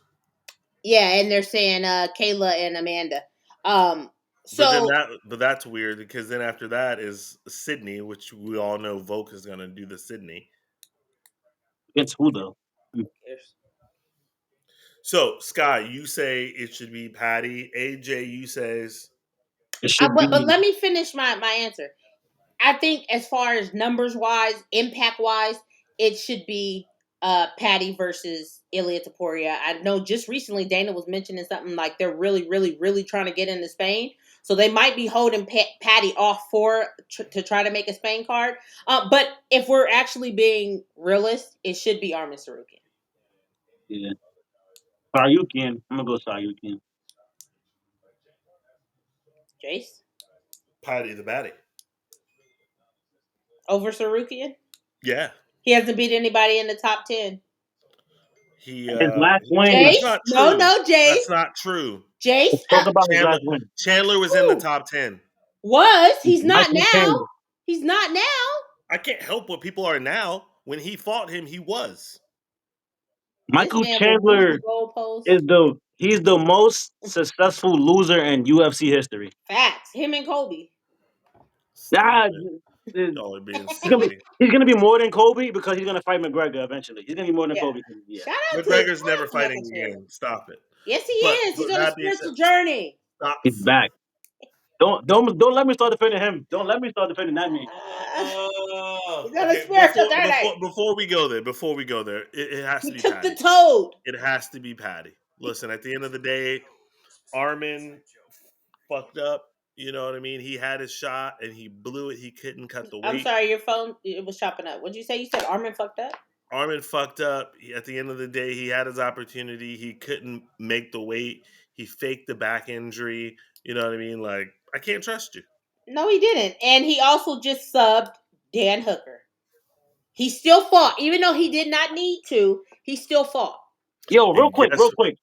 Yeah, and they're saying Kayla and Amanda. But that's weird because then after that is Sydney, which we all know Volk is going to do the Sydney. against who though? So Sky, you say it should be Patty. AJ, you says It should but be let me finish my answer. I think as far as numbers wise, impact wise, it should be Patty versus Ilia Topuria. I know just recently Dana was mentioning something like they're really, really, really trying to get into Spain, so they might be holding Patty off to try to make a Spain card. But if we're actually being realist, it should be Armin Sarukian. yeah. Saryukin. I'm gonna go Saryukin. Jace Patty the Batty. over Sarukian. Yeah, He hasn't beat anybody in the top 10. he. His last win. Jace? That's not No, true. Jace. That's not true. Jace Let's talk about his last win. Chandler was in the top 10. He's not Michael now. Chandler. He's not now. I can't help what people are now. When he fought him, he was. Michael This man will move Chandler the goalposts. he's the most successful loser in UFC history. Facts. Him and Kobe. Ah, Y'all are being he's gonna silly. be more than Kobe because he's gonna fight McGregor eventually. He's gonna be more than Yeah. Kobe. Yeah. Shout out McGregor's to never Michael fighting Chandler. again. Stop it. Yes, he is. He's on a that being spiritual journey. Stop. He's back. Don't let me start defending him. Don't let me start defending that man. He's on a spiritual journey. Before we go there, it has to He be took Patty. the toad. It has to be Patty. Listen, at the end of the day, Armin fucked up. You know what I mean? He had his shot and he blew it. He couldn't cut the weight. I'm sorry, your phone it was chopping up. What'd you say? You said Armin fucked up? Armin fucked up. At the end of the day, he had his opportunity. He couldn't make the weight. He faked the back injury. You know what I mean? Like, I can't trust you. No, he didn't. And he also just subbed Dan Hooker. He still fought. Even though he did not need to, he still fought. Yo, real quick.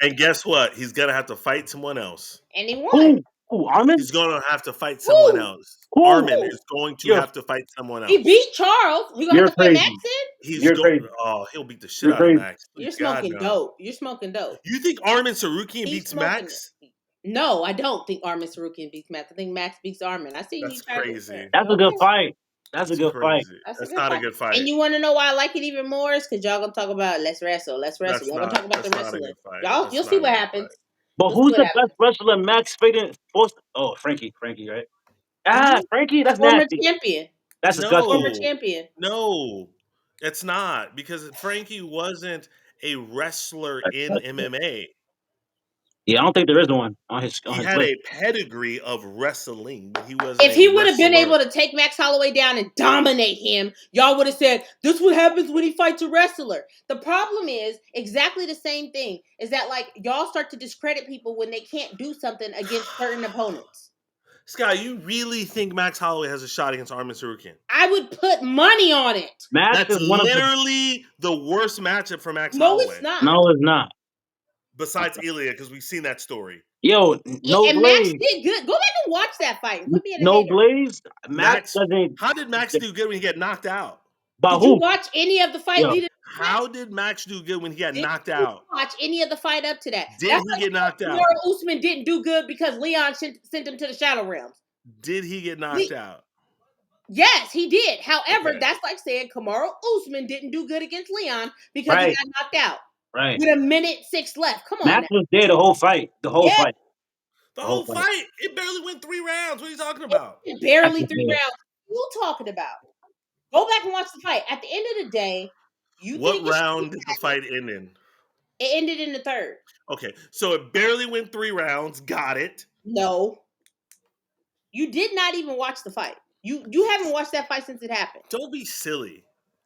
And guess what? He's gonna have to fight someone else. And he won. Who, Armin? He's gonna have to fight someone else. Who? Armin is going to have to fight someone else. He beat Charles. He gonna have to fight Max in? Crazy. Oh, he'll beat the shit out of Max. You're smoking dope. You're smoking dope. You think Armin Sarukian beats Max? No, I don't think Armin Sarukian beats Max. I think Max beats Armin. I see you. That's crazy. That's a good fight. That's a good fight. That's not a good fight. And you want to know why I like it even more? Is because y'all gonna talk about let's wrestle. Y'all gonna talk about the wrestling. You'll see what happens. But who's the best wrestler Max fighting? Oh, Frankie, right? Frankie, that's former nasty. champion. That's disgusting. Former champion. No, it's not because Frankie wasn't a wrestler in MMA. Yeah, I don't think there is one on his. He had a pedigree of wrestling, but he wasn't. If he would have been able to take Max Holloway down and dominate him, y'all would have said, "This is what happens when he fights a wrestler." The problem is exactly the same thing. Is that like y'all start to discredit people when they can't do something against certain opponents? Scott, you really think Max Holloway has a shot against Armin Sarukian? I would put money on it. That's literally the worst matchup for Max Holloway. No, it's not. No, it's not. Besides Ilya, because we've seen that story. Yo, no and Blaze. Max did good. Go back and watch that fight. And put me in no Blaze. Max doesn't. How did Max do good when he get knocked out? By Did you who? watch any of the fight Yo, leading? How did Max do good when he got Did knocked you out? watch any of the fight up to that? Did That's he like get knocked saying out? Kamaru Usman didn't do good because Leon sent him to the shadow realms. Did he get knocked out? Yes, he did. However, Okay. that's like saying Kamaru Usman didn't do good against Leon because he right, got knocked out right. with a minute 6 left. Come on Max now. was there the whole fight. The whole Yeah, fight. The The whole whole fight. fight, it barely went 3 rounds. What are you talking about? Max barely was 3 there. rounds. What are you talking about? Go back and watch the fight. At the end of the day, you What think round did the fight end in? it ended in the third. Okay, so it barely went 3 rounds. Got it. No, you did not even watch the fight. You haven't watched that fight since it happened. Don't be silly.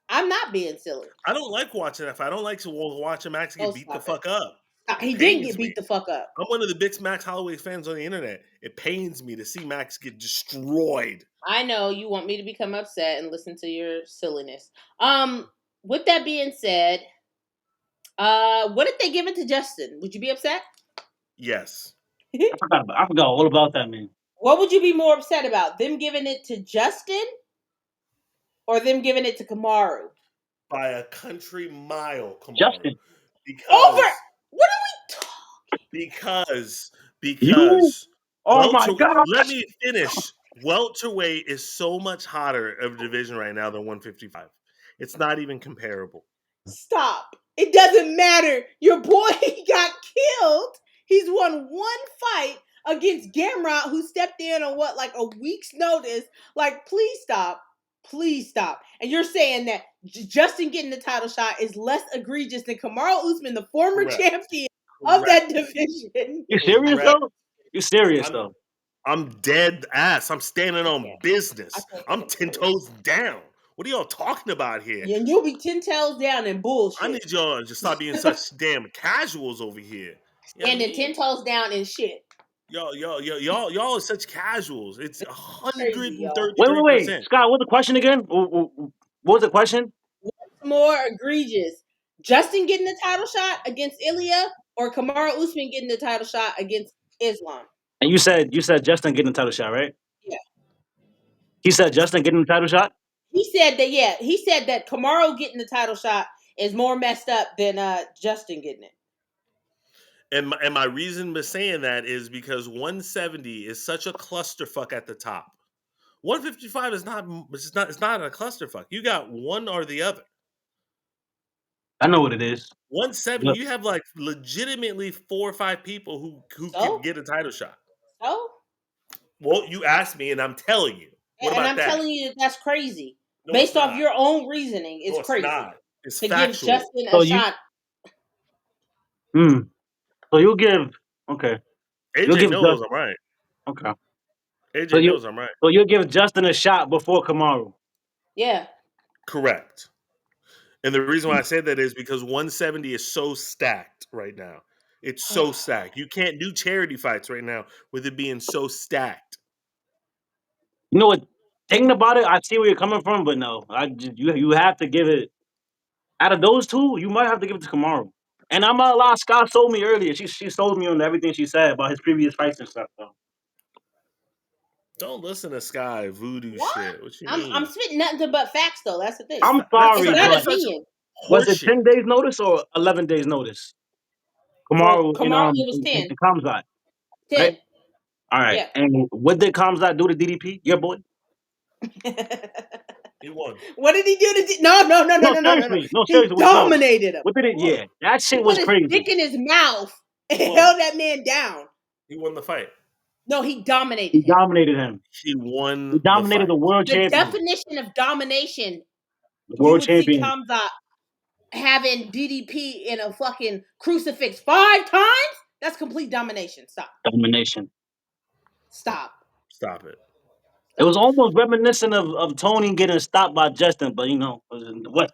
I'm not being silly. I don't like watching that fight. I don't like to watch Max Oh, get beat the stop it. fuck up. It He didn't get pains beat me. the fuck up. I'm one of the biggest Max Holloway fans on the internet. It pains me to see Max get destroyed. I know you want me to become upset and listen to your silliness. With that being said, what if they give it to Justin? Would you be upset? Yes. I forgot all about that, man. What would you be more upset about? Them giving it to Justin or them giving it to Kamaru? By a country mile, Kamaru. Justin, Over. Because What are we talking? because you? because Oh my let gosh! me finish. Welterweight is so much hotter of a division right now than 155. It's not even comparable. Stop. It doesn't matter. Your boy got killed. He's won one fight against Gamrot, who stepped in on what, like a week's notice. Like, please stop. Please stop. And you're saying that Justin getting the title shot is less egregious than Kamaru Usman, the former Correct. champion of that Correct. division. You serious Correct. though? You serious I'm though? I'm dead ass. I'm standing I on can't. I business. can't I'm take it 10 serious. toes down. What are y'all talking about here? And you'll be 10 tails down in I bullshit. need y'all to stop being such damn casuals over here. You know what I Standing 10 mean? toes down in shit. Y'all are such casuals. It's Crazy, y'all. Wait. 133%. Scott, what's the question again? What was the question? What's more egregious? Justin getting the title shot against Ilya or Kamaru Usman getting the title shot against Islam? And you said Justin getting the title shot, right? Yeah. He said Justin getting the title shot. He said that, yeah. He said that Kamaru getting the title shot is more messed up than Justin getting it. And my reason for saying that is because 170 is such a clusterfuck at the top. 155 is not. It's not a clusterfuck. You got one or the other. I know what it is. 170, Look, you have like legitimately 4 or 5 people who could So? get a title shot. So? Well, you asked me, and I'm telling you. What And about I'm that? telling you that that's crazy. No, it's Based off not. your own reasoning, it's No, it's crazy. not. It's To give factual. Justin a so you, shot. hmm. So you give, okay. You'll AJ give knows Justin, I'm right. okay. So AJ you, knows I'm right. so you'll give Justin a shot before Kamaru. Yeah. Correct. And the reason why I said that is because 170 is so stacked right now. It's so stacked. You can't do charity fights right now with it being so stacked. You know what? Thinking about it, I see where you're coming from, but no, you have to give it. Out of those two, you might have to give it to Kamaru. And I'm not a lot. Scott sold me earlier. She sold me on everything she said about his previous fights and stuff. So. Don't listen to Sky voodoo What? shit. What you I'm mean? spitting nothing but facts though. That's the thing. I'm It's sorry, not That's but such opinion. was it horseshit. 10 days notice or 11 days notice? For Kamaru Kamaru, it was in 10. Kamzat, right? 10. All right. Yeah. And what did Kamzat do to DDP? Your boy? He won. What did he do to? No, no, no, no, No, no, no, no, no. seriously. No, He seriously. No. dominated him. What did it? He won. Yeah, that He shit put was his crazy. dick in his mouth and He won. held that man down. He won the fight. No, he He dominated him. dominated him. He He won the dominated fight. the world The champion. definition of domination, The you world would see champion. Kamzat having DDP in a fucking crucifix 5 times. That's complete domination. Stop. Domination. Stop. Stop it. It was Stop. almost reminiscent of Tony getting stopped by Justin, but what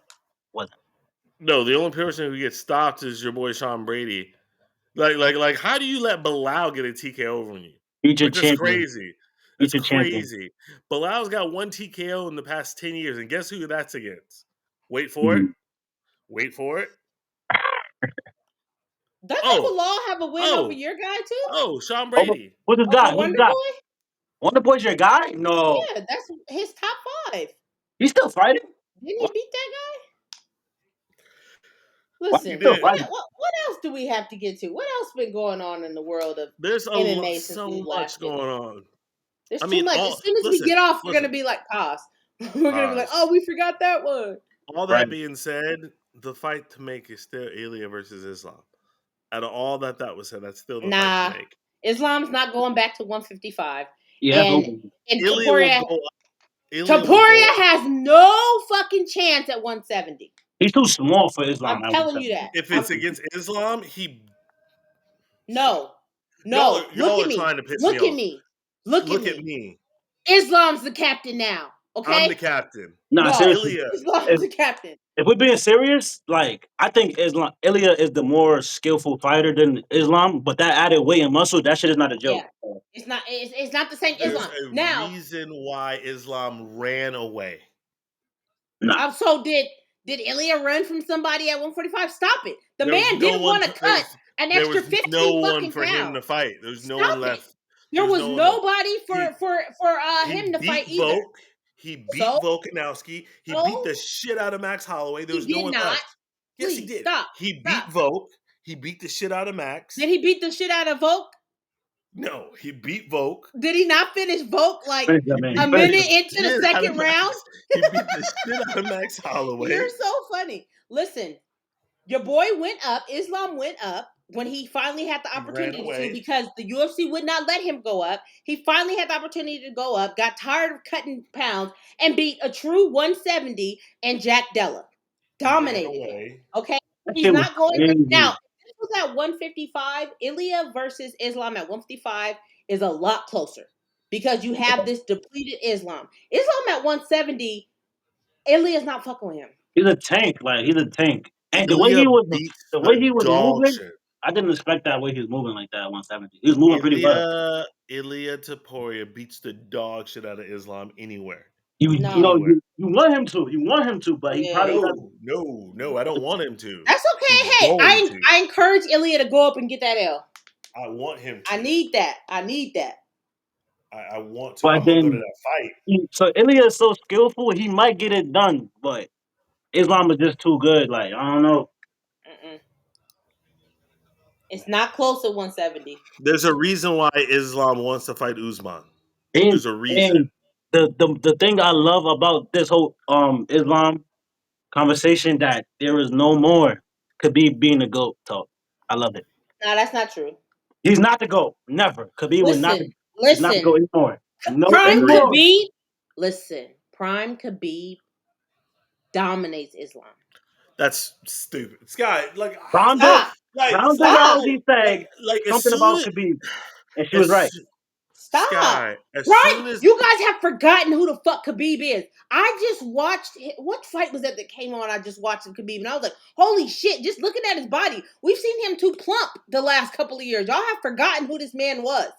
wasn't. No, the only person who gets stopped is your boy Sean Brady. Like, how do you let Bilal get a TKO on you? Future Like, that's champion. crazy. That's Future champion. crazy. Bilal's got one TKO in the past 10 years, and guess who that's against? Wait for it. Hmm. Wait for it. Doesn't Oh, Bilal have a win over oh, your guy too? oh, Sean Oh, Brady. who's this Over guy? Who's this Wonder guy? Boy? Wonder Boy's your guy? No. Yeah, that's his top 5. He's still fighting? Didn't he beat that guy? Why Listen, still did. fighting? what else do we have to get to? What else been going on in the world of There's MMA since so we much last did? going on. There's I too mean, much. As soon as we get off, we're gonna be like, pause. We're gonna be like, pause. oh, we forgot that one. All Right. that being said, the fight to make is still Ilya versus Islam. Out of all that was said, that's still the fight to Nah, make. Islam's not going back to 155, Yeah, that's and over. Ilya will Topuria go. Ilya will go. Topuria has no fucking chance at 170. He's too small for I'm Islam. I would telling say. you that. If it's against Islam, he stop. No, no. Look Y'all at are me. trying to piss me Look at off. me. Look at Look at me. me. Islam's the captain now. I'm Okay? the captain. Nah, No, seriously. Ilya. Islam's the captain. If we're being serious, like I think Ilya is the more skillful fighter than Islam, but that added weight and muscle, that shit is not a joke. Yeah. It's not the same There's Islam. a Now, reason why Islam ran away. Nah, so did Ilya run from somebody at 145? Stop it. The There was man no didn't one. want to cut an There extra was no 15 one fucking for him pounds. to fight. There was no one Stop it. left. There was no one left. nobody He for him he to beat fight either. Volk. He beat So, Volkanovski. He beat no, the shit out of Max Holloway. There he was no did one not. left. Yes, he Please did. stop. He Stop. beat Volk. He beat the shit out of Max. Did he beat the shit out of Volk? No, he beat Volk. Did he not finish Volk like finish that man. a Finish minute him. into the Shit out of second round? Max. He beat the shit out of Max Holloway. You're so funny. Listen, your boy went up. Islam went up when he finally had the He ran opportunity to away. because the UFC would not let him go up. He finally had the opportunity to go up, got tired of cutting pounds, and beat a true 170 and Jack Della. He ran Dominated him. away. Okay? That He's shit was not going back. Now, crazy. if this was at 155, Ilya versus Islam at 155 is a lot closer because you have this depleted Islam. Islam at 170, Ilya's not fucking with him. He's a tank. Like he's a tank. And Ilya beats the way the he was dog moving, shit. I didn't expect that way he was moving like that at 170. He was moving pretty well. Ilya Taporia beats the dog shit out of Islam anywhere. No. Anywhere. You want him to. You want him to, but he Yeah. probably doesn't. No, I don't want him to. That's okay. He's Hey, going to. I encourage Ilya to go up and get that L. I want him to. I need that. I want to. But I'm gonna go to then that fight. so Ilya is so skillful, he might get it done, but Islam is just too good. Like I don't know. Mm-mm. It's not close at 170. There's a reason why Islam wants to fight Usman. And, There's a reason. and the thing I love about this whole Islam conversation that there is no more Khabib being the GOAT talk. I love it. No, that's not true. He's not the GOAT. Never. Khabib was not the he's not the Listen. GOAT anymore. No Prime Agreed. anymore. Khabib. Listen. Prime Khabib dominates Islam. That's stupid. Sky, like Ronda Stop. Ronda Stop. Rousey said as something soon about as Khabib. And she was right. as Stop. Sky, as Right? soon as You guys have forgotten who the fuck Khabib is. I just watched what fight was that came on? I just watched Khabib and I was like, holy shit, just looking at his body. We've seen him too plump the last couple of years. Y'all have forgotten who this man was.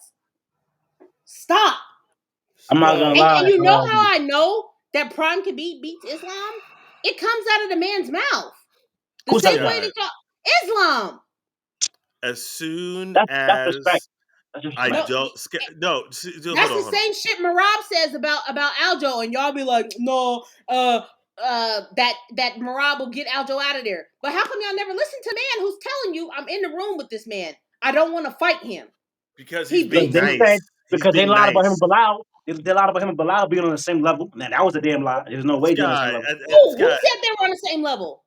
Stop. I'm not gonna And lie. you know how I know that Prime Khabib beats Islam? It comes out of the man's mouth. The Who same said way that? that y'all Islam. as soon That's respect. as That's I respect. don't That's hold the on. same shit Marab says about Aljo, and y'all be like, no, that Marab will get Aljo out of there. But how come y'all never listen to man who's telling you I'm in the room with this man? I don't want to fight him. Because He he's being beats They me. said nice. He's because they being lied about him and nice. Bilal. They lied about him and Bilal being on the same level. Man, that was a damn lie. There's no way they're on the same Sky, level. Who Sky, said they were on the same level?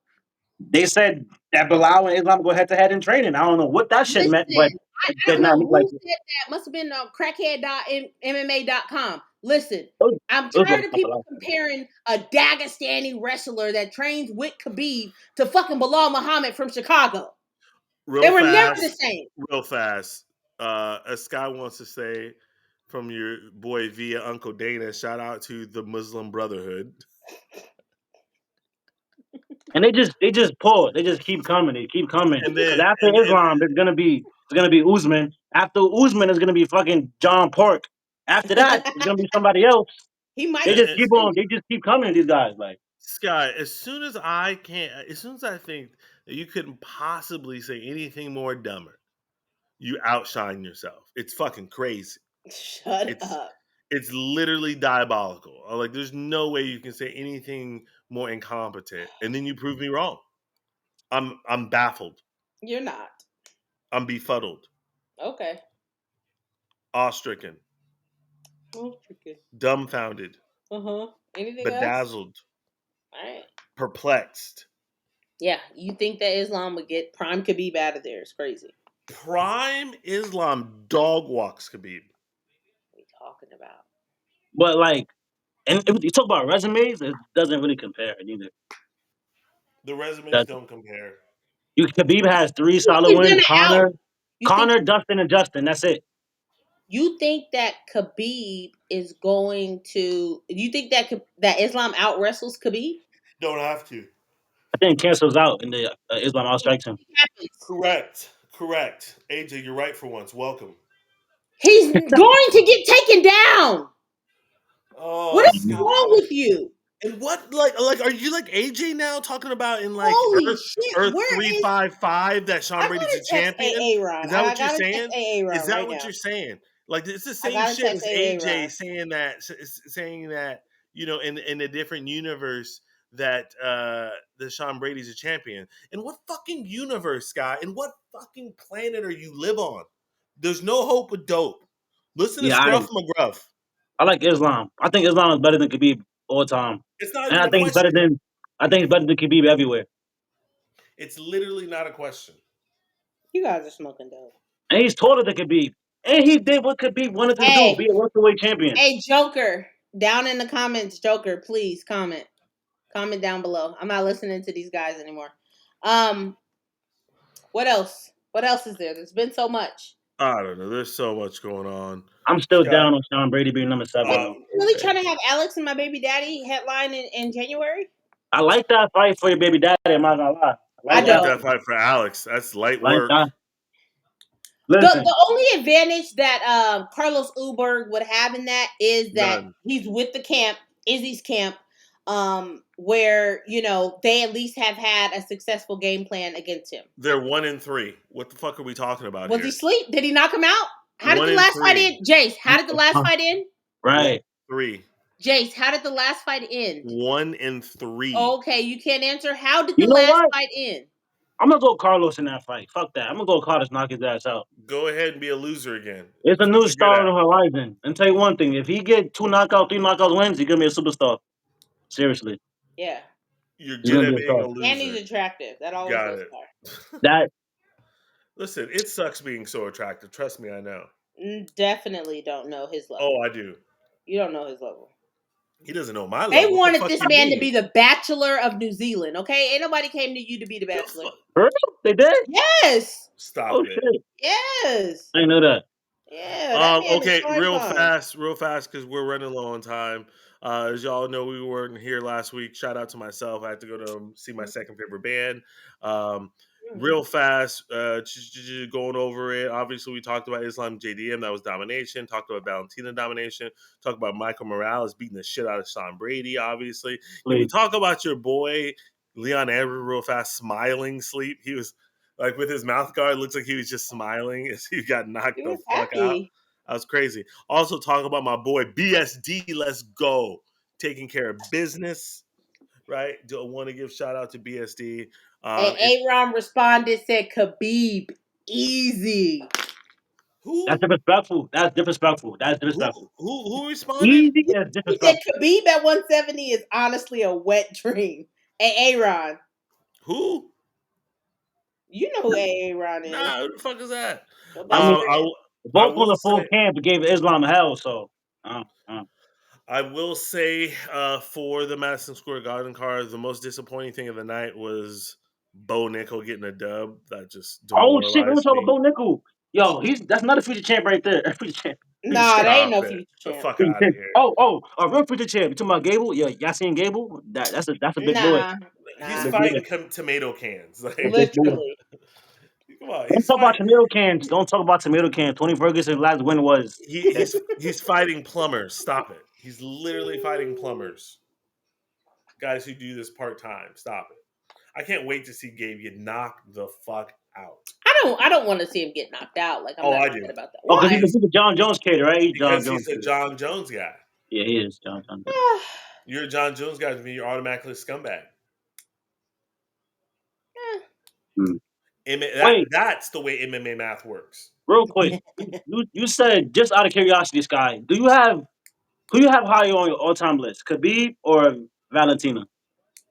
They said that Bilal and Islam go head to head in training. I don't know what that shit meant, but Listen, it I did don't not know look like who it. said that. Must have been crackhead.mma.com. Listen, It I'm was tired of about people Bilal. comparing a Dagestani wrestler that trains with Khabib to fucking Bilal Muhammad from Chicago. They real were never the fast, same. real fast. As Sky wants to say from your boy via Uncle Dana, shout out to the Muslim Brotherhood. And they just pull. They just keep coming. They keep coming. And Because then after and Islam, it's gonna be Usman. After Usman, it's gonna be fucking John Pork. After that, it's gonna be somebody else. He might They be just and keep Usman. on. They just keep coming. These guys, like Sky, as soon as I think that you couldn't possibly say anything more dumber, you outshine yourself. It's fucking crazy. Shut It's up. It's literally diabolical. Like, there's no way you can say anything more incompetent, and then you prove me wrong. I'm baffled. You're not. I'm befuddled, Okay. awestricken, Oh, freaking. dumbfounded, Uh-huh. Anything else? bedazzled, All right. perplexed. Yeah, you think that Islam would get Prime Khabib out of there? It's crazy. Prime Islam dog walks Khabib. What are you talking about? But like, and if you talk about resumes, it doesn't really compare either. The resumes That don't compare. Khabib has three You think solid he's wins. gonna out? You think Dustin, and Justin. That's it. you think that Khabib is going to? You think that that Islam out wrestles Khabib? Don't have to. I think cancels out in the Islam outstrikes him. Happens. Correct. AJ, you're right for once. Welcome. He's going to get taken down. What Oh, is Mhm. wrong Scott. with you? And what, like, are you like AJ now talking about in like Holy shit! Earth Where is? 355 that I Sean Brady's gotta a text champion? AA Ron. Is that I what you're gotta text saying? AA Is Ron that right what now. you're saying? Like, it's the I same gotta shit text as AA AJ Ron. saying that in a different universe that the Sean Brady's a champion. In what fucking universe, Scott? In what fucking planet are you live on? There's no hope with dope. Listen to Yeah, Scruff McGruff. I like Islam. I think Islam is better than Khabib all time, It's not and even a question. I think it's better than Khabib everywhere. It's literally not a question. You guys are smoking dope. And he's taller than Khabib, and he did what Khabib wanted to do: Hey, be a welterweight champion. hey, Joker, down in the comments, Joker, please comment. Comment down below. I'm not listening to these guys anymore. Um, what else? What else is there? There's been so much. I don't know. There's so much going on. I'm still Scott, down on Sean Brady being number 7 though. Really okay. trying to have Alex and my baby daddy headline in January? I like that fight for your baby daddy. I'm not gonna lie. I I I like like that. don't. that fight for Alex. That's light Like work. that. The Listen, the only advantage that Carlos Uberg would have in that is that None. he's with the camp, Izzy's camp, where they at least have had a successful game plan against him. They're 1-3. What the fuck are we talking about Was he here? asleep? Did he knock him out? How did One the and last fight three. end? Jace, how did the last fight end? One right? three. Jace, how did the last fight end? 1-3. Okay, you can't answer. How did You the know last what? fight end? I'm gonna go Carlos in that fight. Fuck that. I'm gonna go Carlos knock his ass out. Go ahead and be a loser again. It's a That's what new you're good star on at. the horizon. And tell you one thing: if he get 3 knockouts wins, he's gonna be a superstar. Seriously, Yeah. You're he's good gonna be at a being star. a And he's loser. attractive. That always Got goes it. far. That Listen, it sucks being so attractive. Trust me, I know. Definitely don't know his Oh, level. I do. You don't know his level. He doesn't know my They level. What the wanted fuck this you man to mean? be the Bachelor of New Zealand, okay? Ain't nobody came to you to be the The Bachelor. fuck? for real? They did? Yes. Oh Stop it. shit! Yes. I didn't know that. Yeah, that man is Okay, fine fine. real fast, because we're running low on time. As y'all know, we weren't here last week. Shout out to myself. I had to go to see my second favorite band. Um, real fast, going over it. Obviously, we talked about Islam JDM. That was domination. Talked about Valentina domination. Talked about Michael Morales beating the shit out of Sean Brady, obviously. Can we Please. talk about your boy, Leon Andrew, real fast, smiling sleep? He was like with his mouth guard, looks like he was just smiling as he got knocked He the was fuck out. happy. That was crazy. Also, talk about my boy BSD. Let's go, taking care of business. Right? Do I want to give shout out to BSD? And If Aaron responded, said Khabib, easy. That's who disrespectful. That's disrespectful. That's disrespectful. who responded? Easy is He said disrespectful. Khabib at 170 is honestly a wet dream. And Aaron, Who? you know who Aaron is. Nah, who the fuck is that? Your I best mean, friend. I both on will the full say camp gave Islam hell. So, uh, uh. I will say for the Madison Square Garden card, the most disappointing thing of the night was Bo Nickel getting a dub. That just Oh shit! Let me demoralized talk about me. Bo Nickel. Yo, that's another future champ right there. Future champ. Future Nah, champ. they ain't Stop no it. future The champ. fuck Future out of champ. here. Oh, real future champ. You talking about Gable? Yeah, y'all seen Gable? That's a big boy. Nah, He's A nah. big boy. fighting tomato cans. A Like, big boy. Literally. come on, Don't he's talk about fighting. tomato cans. Don't talk about tomato cans. Tony Ferguson's last win was. He's fighting plumbers. Stop it. He's literally fighting plumbers. Guys who do this part time. Stop it. I can't wait to see Gabe get knocked the fuck out. I I don't want to see him get knocked out. Like I'm Oh, not I upset do. about that. Oh, because Why? he's a John Jones kid, right? He's John Because Jones he's a kid. John Jones guy. Yeah, he is John Jones. You're a John Jones guy to me. You're automatically a scumbag. Hmm. Wait, That's the way MMA math works. real quick. You said just out of curiosity, Sky. Who you have higher on your all time list? Khabib or Valentina?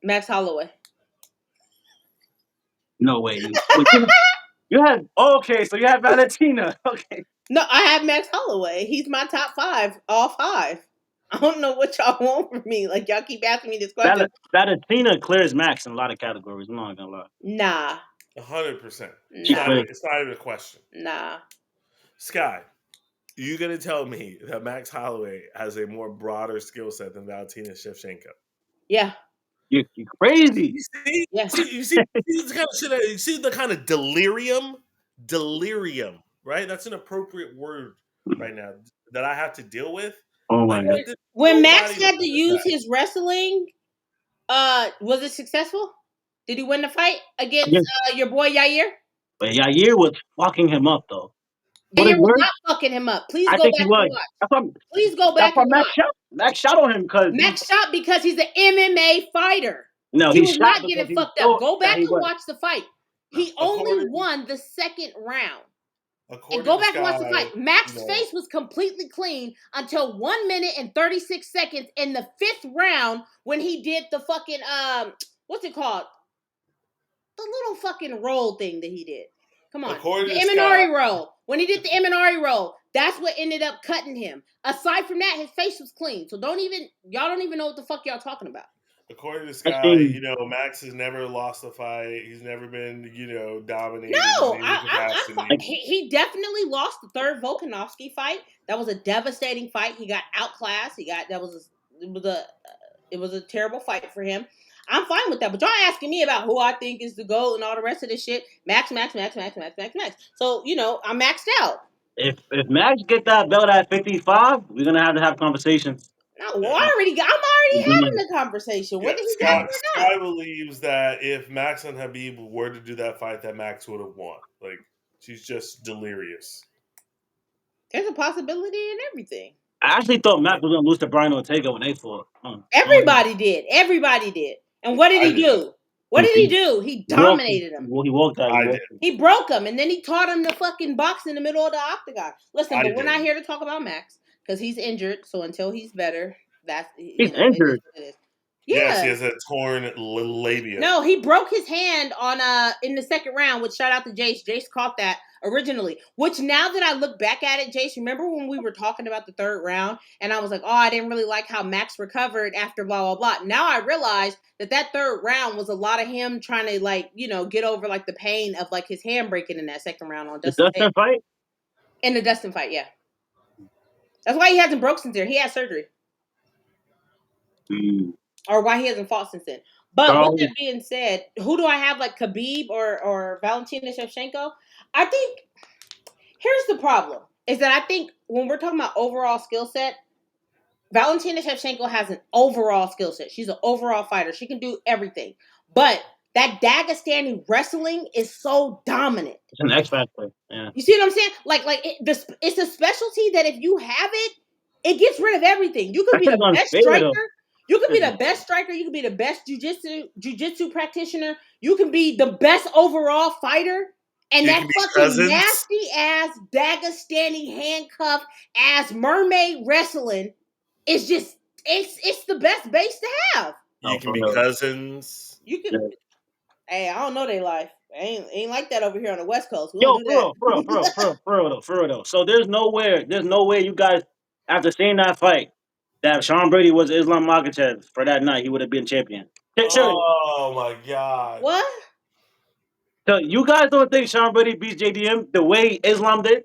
Max Holloway. No way. You had okay, so you have Valentina. Okay. No, I have Max Holloway. He's my top five, all five. I don't know what y'all want from me. Like y'all keep asking me this question. Valentina clears Max in a lot of categories. I'm not gonna lie. Nah, 100%. It's She nah, not. clears. It's not even a question. nah. Sky, you gonna tell me that Max Holloway has a more broader skill set than Valentina Shevchenko? Yeah, You crazy. You see, yeah. see the kind of shit. You see the kind of delirium, right? That's an appropriate word right now that I have to deal with. Oh my Like, god. When Max nobody had to does use that. his wrestling, was it successful? Did he win the fight against Yes, your boy Yair? but Yair was fucking him up though. What his Yair was word? not fucking him up. Please I go think he back and was. watch. That's why. Please go That's back why and Max watch. shot. Max shot on him because he. Max shot because he's an MMA fighter. No, He he was shot not because getting he fucked up. thought Go that back he and was. watch the fight. No. He only According won the second round. And according go to back and watch the Sky, fight. Max's face was completely clean until 1 minute and 36 seconds in the fifth round when he did the fucking what's it called? The little fucking roll thing that he did. Come on. according The to Sky, Imanari roll. When he did the Imanari roll, that's what ended up cutting him. Aside from that, his face was clean. So y'all don't even know what the fuck y'all talking about. according to I Sky, seen. Max has never lost a fight. He's never been, dominated in No, any I, capacity. he definitely lost the third Volkanovski fight. That was a devastating fight. He got outclassed. It was a terrible fight for him. I'm fine with that, but y'all asking me about who I think is the GOAT and all the rest of this shit. Max, Max, Max, Max, Max, Max, Max. So I'm maxed out. if Max get that belt at 55, we're gonna have to have conversations. No, I'm We're already having gonna- the conversation, Yeah, whether he got yeah. it or not. Sky believes that if Max and Habib were to do that fight, that Max would have won. Like, she's just delirious. There's a possibility in everything. I actually thought Max was gonna lose to Brian Ortega when they fought. Everybody did. Everybody did. And what did I he didn't. do? What did he do? He He walked. dominated him. He walked out. He I walked. did. He broke him, and then he taught him to fucking box in the middle of the octagon. Listen, I but we're not did. here to talk about Max because he's injured. So until he's better, that's He's it is injured. what it is. Yes, Yeah. he has a torn labia. No, he broke his hand on in the second round, which shout out to Jace. Jace caught that originally. Which now that I look back at it, Jace, remember when we were talking about the third round and I was like, oh, I didn't really like how Max recovered after blah blah blah. Now I realized that third round was a lot of him trying to get over like the pain of like his hand breaking in that second round on The Dustin Dustin fight. in the Dustin fight. Yeah, that's why he hasn't broke since there. He had surgery. Mm. Or why he hasn't fought since then. But with that Charles, being said, who do I have like Khabib or Valentina Shevchenko? I think here's the problem is that I think when we're talking about overall skill set, Valentina Shevchenko has an overall skill set. She's an overall fighter. She can do everything. But that Dagestani wrestling is so dominant. it's an X factor. Yeah. You see what I'm saying? It's a specialty that if you have it, it gets rid of everything. You could That be shit's the best unfair though. striker. You could be the best striker. You could be the best jujitsu practitioner. You can be the best overall fighter. And You that can be fucking cousins. nasty ass Dagestani handcuff ass mermaid wrestling is just it's the best base to have. You No, can for be real. cousins. You can Yeah. hey, I don't know their life. Ain't like that over here on the West Coast. We don't Yo, do for real, for real, for real, that. for real, for real, though, for real though. So there's no way you guys, after seeing that fight, that Sean Brady was Islam Makhachev for that night, he would have been champion. Surely. Oh my god. What? So you guys don't think Sean Brady beats JDM the way Islam did?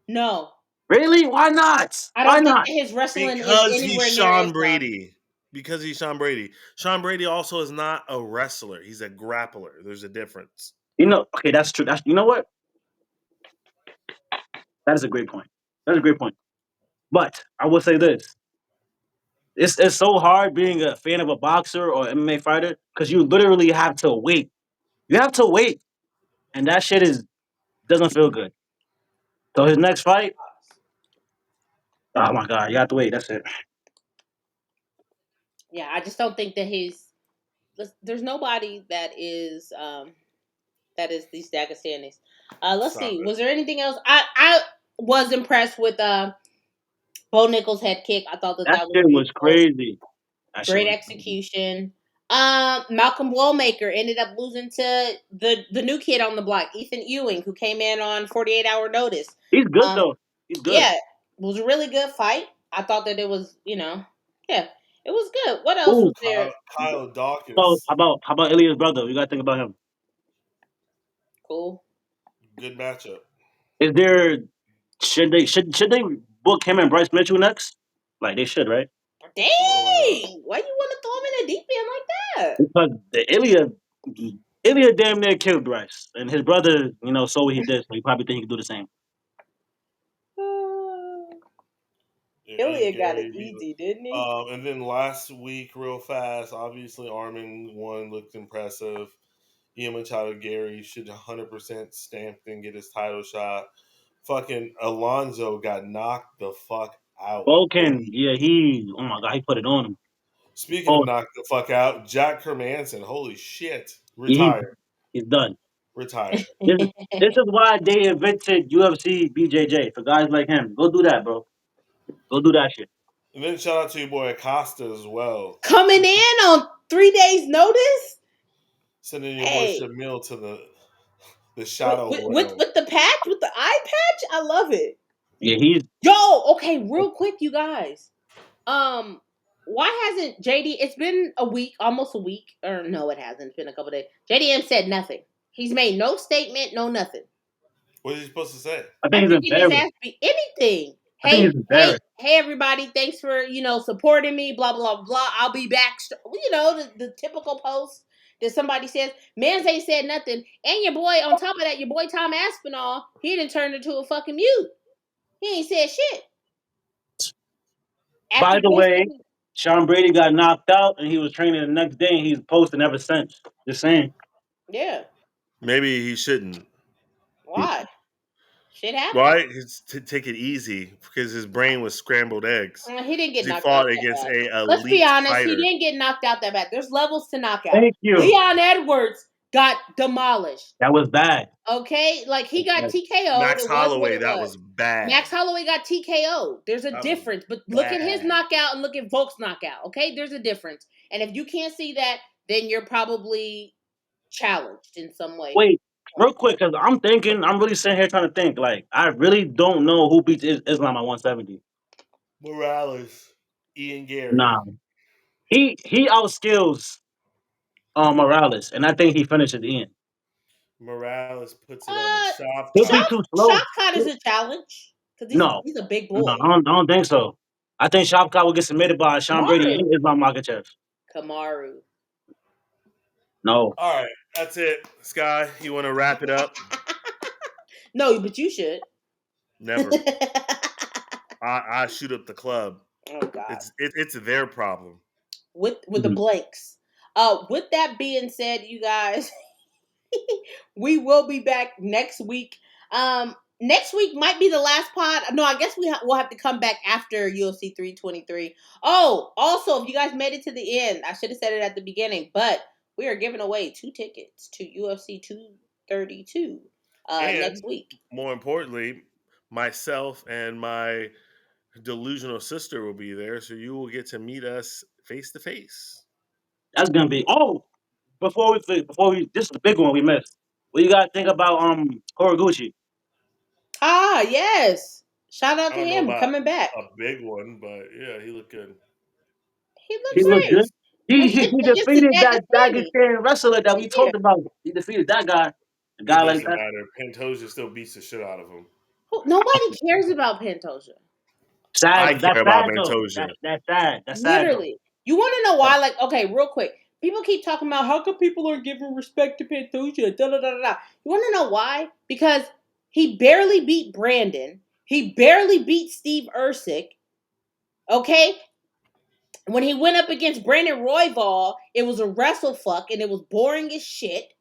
No. Really? Why not? I Why don't think not? that his wrestling is Because he's anywhere near Sean Islam. Brady. Because he's Sean Brady. Sean Brady also is not a wrestler. He's a grappler. There's a difference. Okay, that's true. That's you know what? That is a great point. That's a great point. But I will say this: it's so hard being a fan of a boxer or MMA fighter because you literally have to wait. You have to wait, and that shit is Doesn't feel good. So his next fight, oh my god, you have to wait. That's it. Yeah, I just don't think that there's nobody that is these Dagestanis. Let's Stop see. it. Was there anything else? I was impressed with Bo Nichols' head kick. I thought that That that was shit was beautiful. crazy. That shit Great was crazy. execution. Malcolm Blowmaker ended up losing to the new kid on the block, Ethan Ewing, who came in on 48-hour notice. He's good Um, though. He's good. yeah, it was a really good fight. I thought that it was, yeah, it was good. What else Ooh. was there? Kyle So Dawkins, how about Ilya's brother? You gotta think about him. Cool. good matchup. Is there should they book him and Bryce Mitchell next? Like they should, right? Sure, why not? Dang! Why you want to throw him in the deep end like that? Because the Ilya damn near killed Bryce, and his brother, saw what he did, so he probably think he could do the same. Yeah, Ian Ilya got it Gary beat. easy, didn't he? And then last week, real fast, obviously Armin won, looked impressive. Ian Machado Gary should 100% stamp and get his title shot. Fucking Alonzo got knocked the fuck out. Vulcan, Holy. yeah, oh my god, he put it on him. Speaking of Oh, knocked the fuck out, Jack Hermanson, holy shit, yeah, retired, he's done. retired. This, this is why they invented UFC BJJ for guys like him. Go do that, bro. Go do that shit. And then shout out to your boy Acosta as well, Coming in on 3 days' notice. sending your boy Hey, Shamil to the with, shadow with, with realm. with the patch, with the eye patch, I love it. Yeah, he's Yo, okay, real quick, you guys. Why hasn't JD? It's been a week, almost a week, or no, it hasn't. It's been a couple days. JDM said nothing. He's made no statement, no nothing. What is he supposed to say? I think After he's getting his embarrassed. ass beat, anything. I think Hey, he's hey, embarrassed. hey, everybody! Thanks for supporting me. Blah blah blah. I'll be back. The typical post that somebody says. Mans ain't said nothing, and your boy on top of that, your boy Tom Aspinall, he didn't turn into a fucking mute. He ain't said shit after By the way, basically. Sean Brady got knocked out and he was training the next day and he's posting ever since. Just saying. Yeah. Maybe he shouldn't. Why? Shit happened. Right? To take it easy because his brain was scrambled eggs. He didn't get He knocked out fought that against bad. a Let's be elite honest. He fighter. didn't get knocked out that bad. There's levels to knockout. Thank you. Leon Edwards got demolished. That was bad. Okay, like he got That TKO'd. Max It was what Holloway, it that was. was bad. Max Holloway got TKO'd. There's a That was difference. But look at his bad. knockout and look at Volk's knockout. Okay, there's a difference. And if you can't see that, then you're probably challenged in some way. Wait, real quick, because I'm really sitting here trying to think. Like, I really don't know who beats Islam at 170. Morales, Ian Gary. Nah. He outskills Morales, and I think he finishes Ian. Morales puts it on him. He'll be Shavkat. too slow. Shotcut is a challenge because No, he's a big no, boy. I don't think so. I think Shavkat will get submitted by Sean Brady Kamaru. and Islam Makhachev. Kamaru. No. All right, that's it. Sky, you want to wrap it up? No, but you should. Never. I shoot up the club. Oh God. It's their problem. With the Mhm. blanks. With that being said, you guys, we will be back next week. Next week might be the last pod. No, I guess we'll have to come back after UFC 323. Oh, also, if you guys made it to the end, I should have said it at the beginning, but we are giving away 2 tickets to UFC 232 And next week. more importantly, myself and my delusional sister will be there, so you will get to meet us face to face. That's gonna be. Oh, before we, this is the big one we missed. What you gotta think about Horiguchi? Ah, yes. Shout out I to don't know him about coming back. a big one, but yeah, he looked good. He looked He looked great. good. He It's he, just, he it's just the defeated that Dagestani. Dagestani wrestler that we Yeah. talked about. He defeated that guy. A It guy like doesn't that. matter. Pantoja still beats the shit out of him. Nobody cares about Pantoja. Sad. I That's care about sad though. Pantoja. That's sad. That's sad though. Literally. You want to know why? Like, okay, real quick. People keep talking about how come people aren't giving respect to Pantoja. Da da da da. Da. You want to know why? Because he barely beat Brandon. He barely beat Steve Ersic. Okay, when he went up against Brandon Royval, it was a wrestle fuck and it was boring as shit.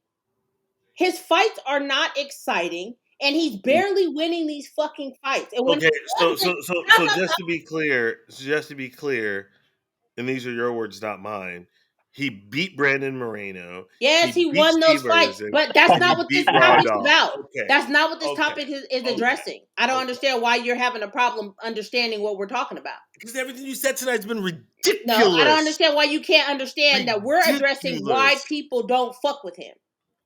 His fights are not exciting. And he's barely winning these fucking fights. And when Okay, so just to be clear, and these are your words, not mine. He beat Brandon Moreno. yes, he Beat won those Steve fights, Erzen, but that's and he not what this beat Raw topic's Dog. about. Okay. That's not what this Okay. topic is Okay. addressing. I don't Okay. understand why you're having a problem understanding what we're talking about. Because everything you said tonight's been ridiculous. No, I don't understand why you can't understand that we're addressing why people don't fuck with him.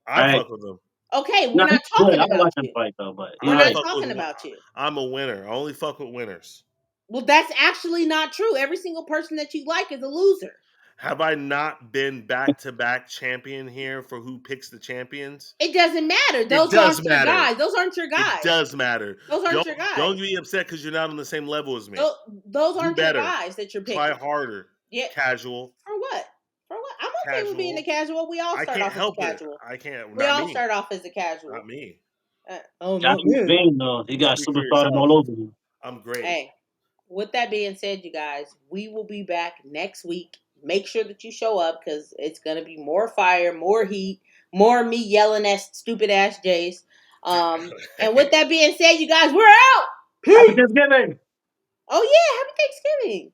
I fuck with him. Okay, No, we're not he's good. talking I about watch him you. fight though, but We're you're not right. talking about you. I'm a winner. I only fuck with winners. Well, that's actually not true. Every single person that you like is a loser. Have I not been back-to-back champion here for who picks the champions? It doesn't matter. Those does aren't your matter. guys. Those aren't your guys. It does matter. Those aren't your guys. Don't be upset because you're not on the same level as me. Those aren't Do your better. guys that you're picking. Try harder. Yeah. Casual. For what? For what? I'm okay Casual. with being a casual. We all I start can't off as a help it. casual. I can't. We Not all me. start off as a casual. Not me. Oh, Josh not me. Vain though, he got Speak for superstar yourself. all over him. I'm great. Hey, with that being said, you guys, we will be back next week. Make sure that you show up because it's going to be more fire, more heat, more me yelling at stupid ass Jays. And with that being said, you guys, we're out. Happy Thanksgiving. Oh, yeah. Happy Thanksgiving.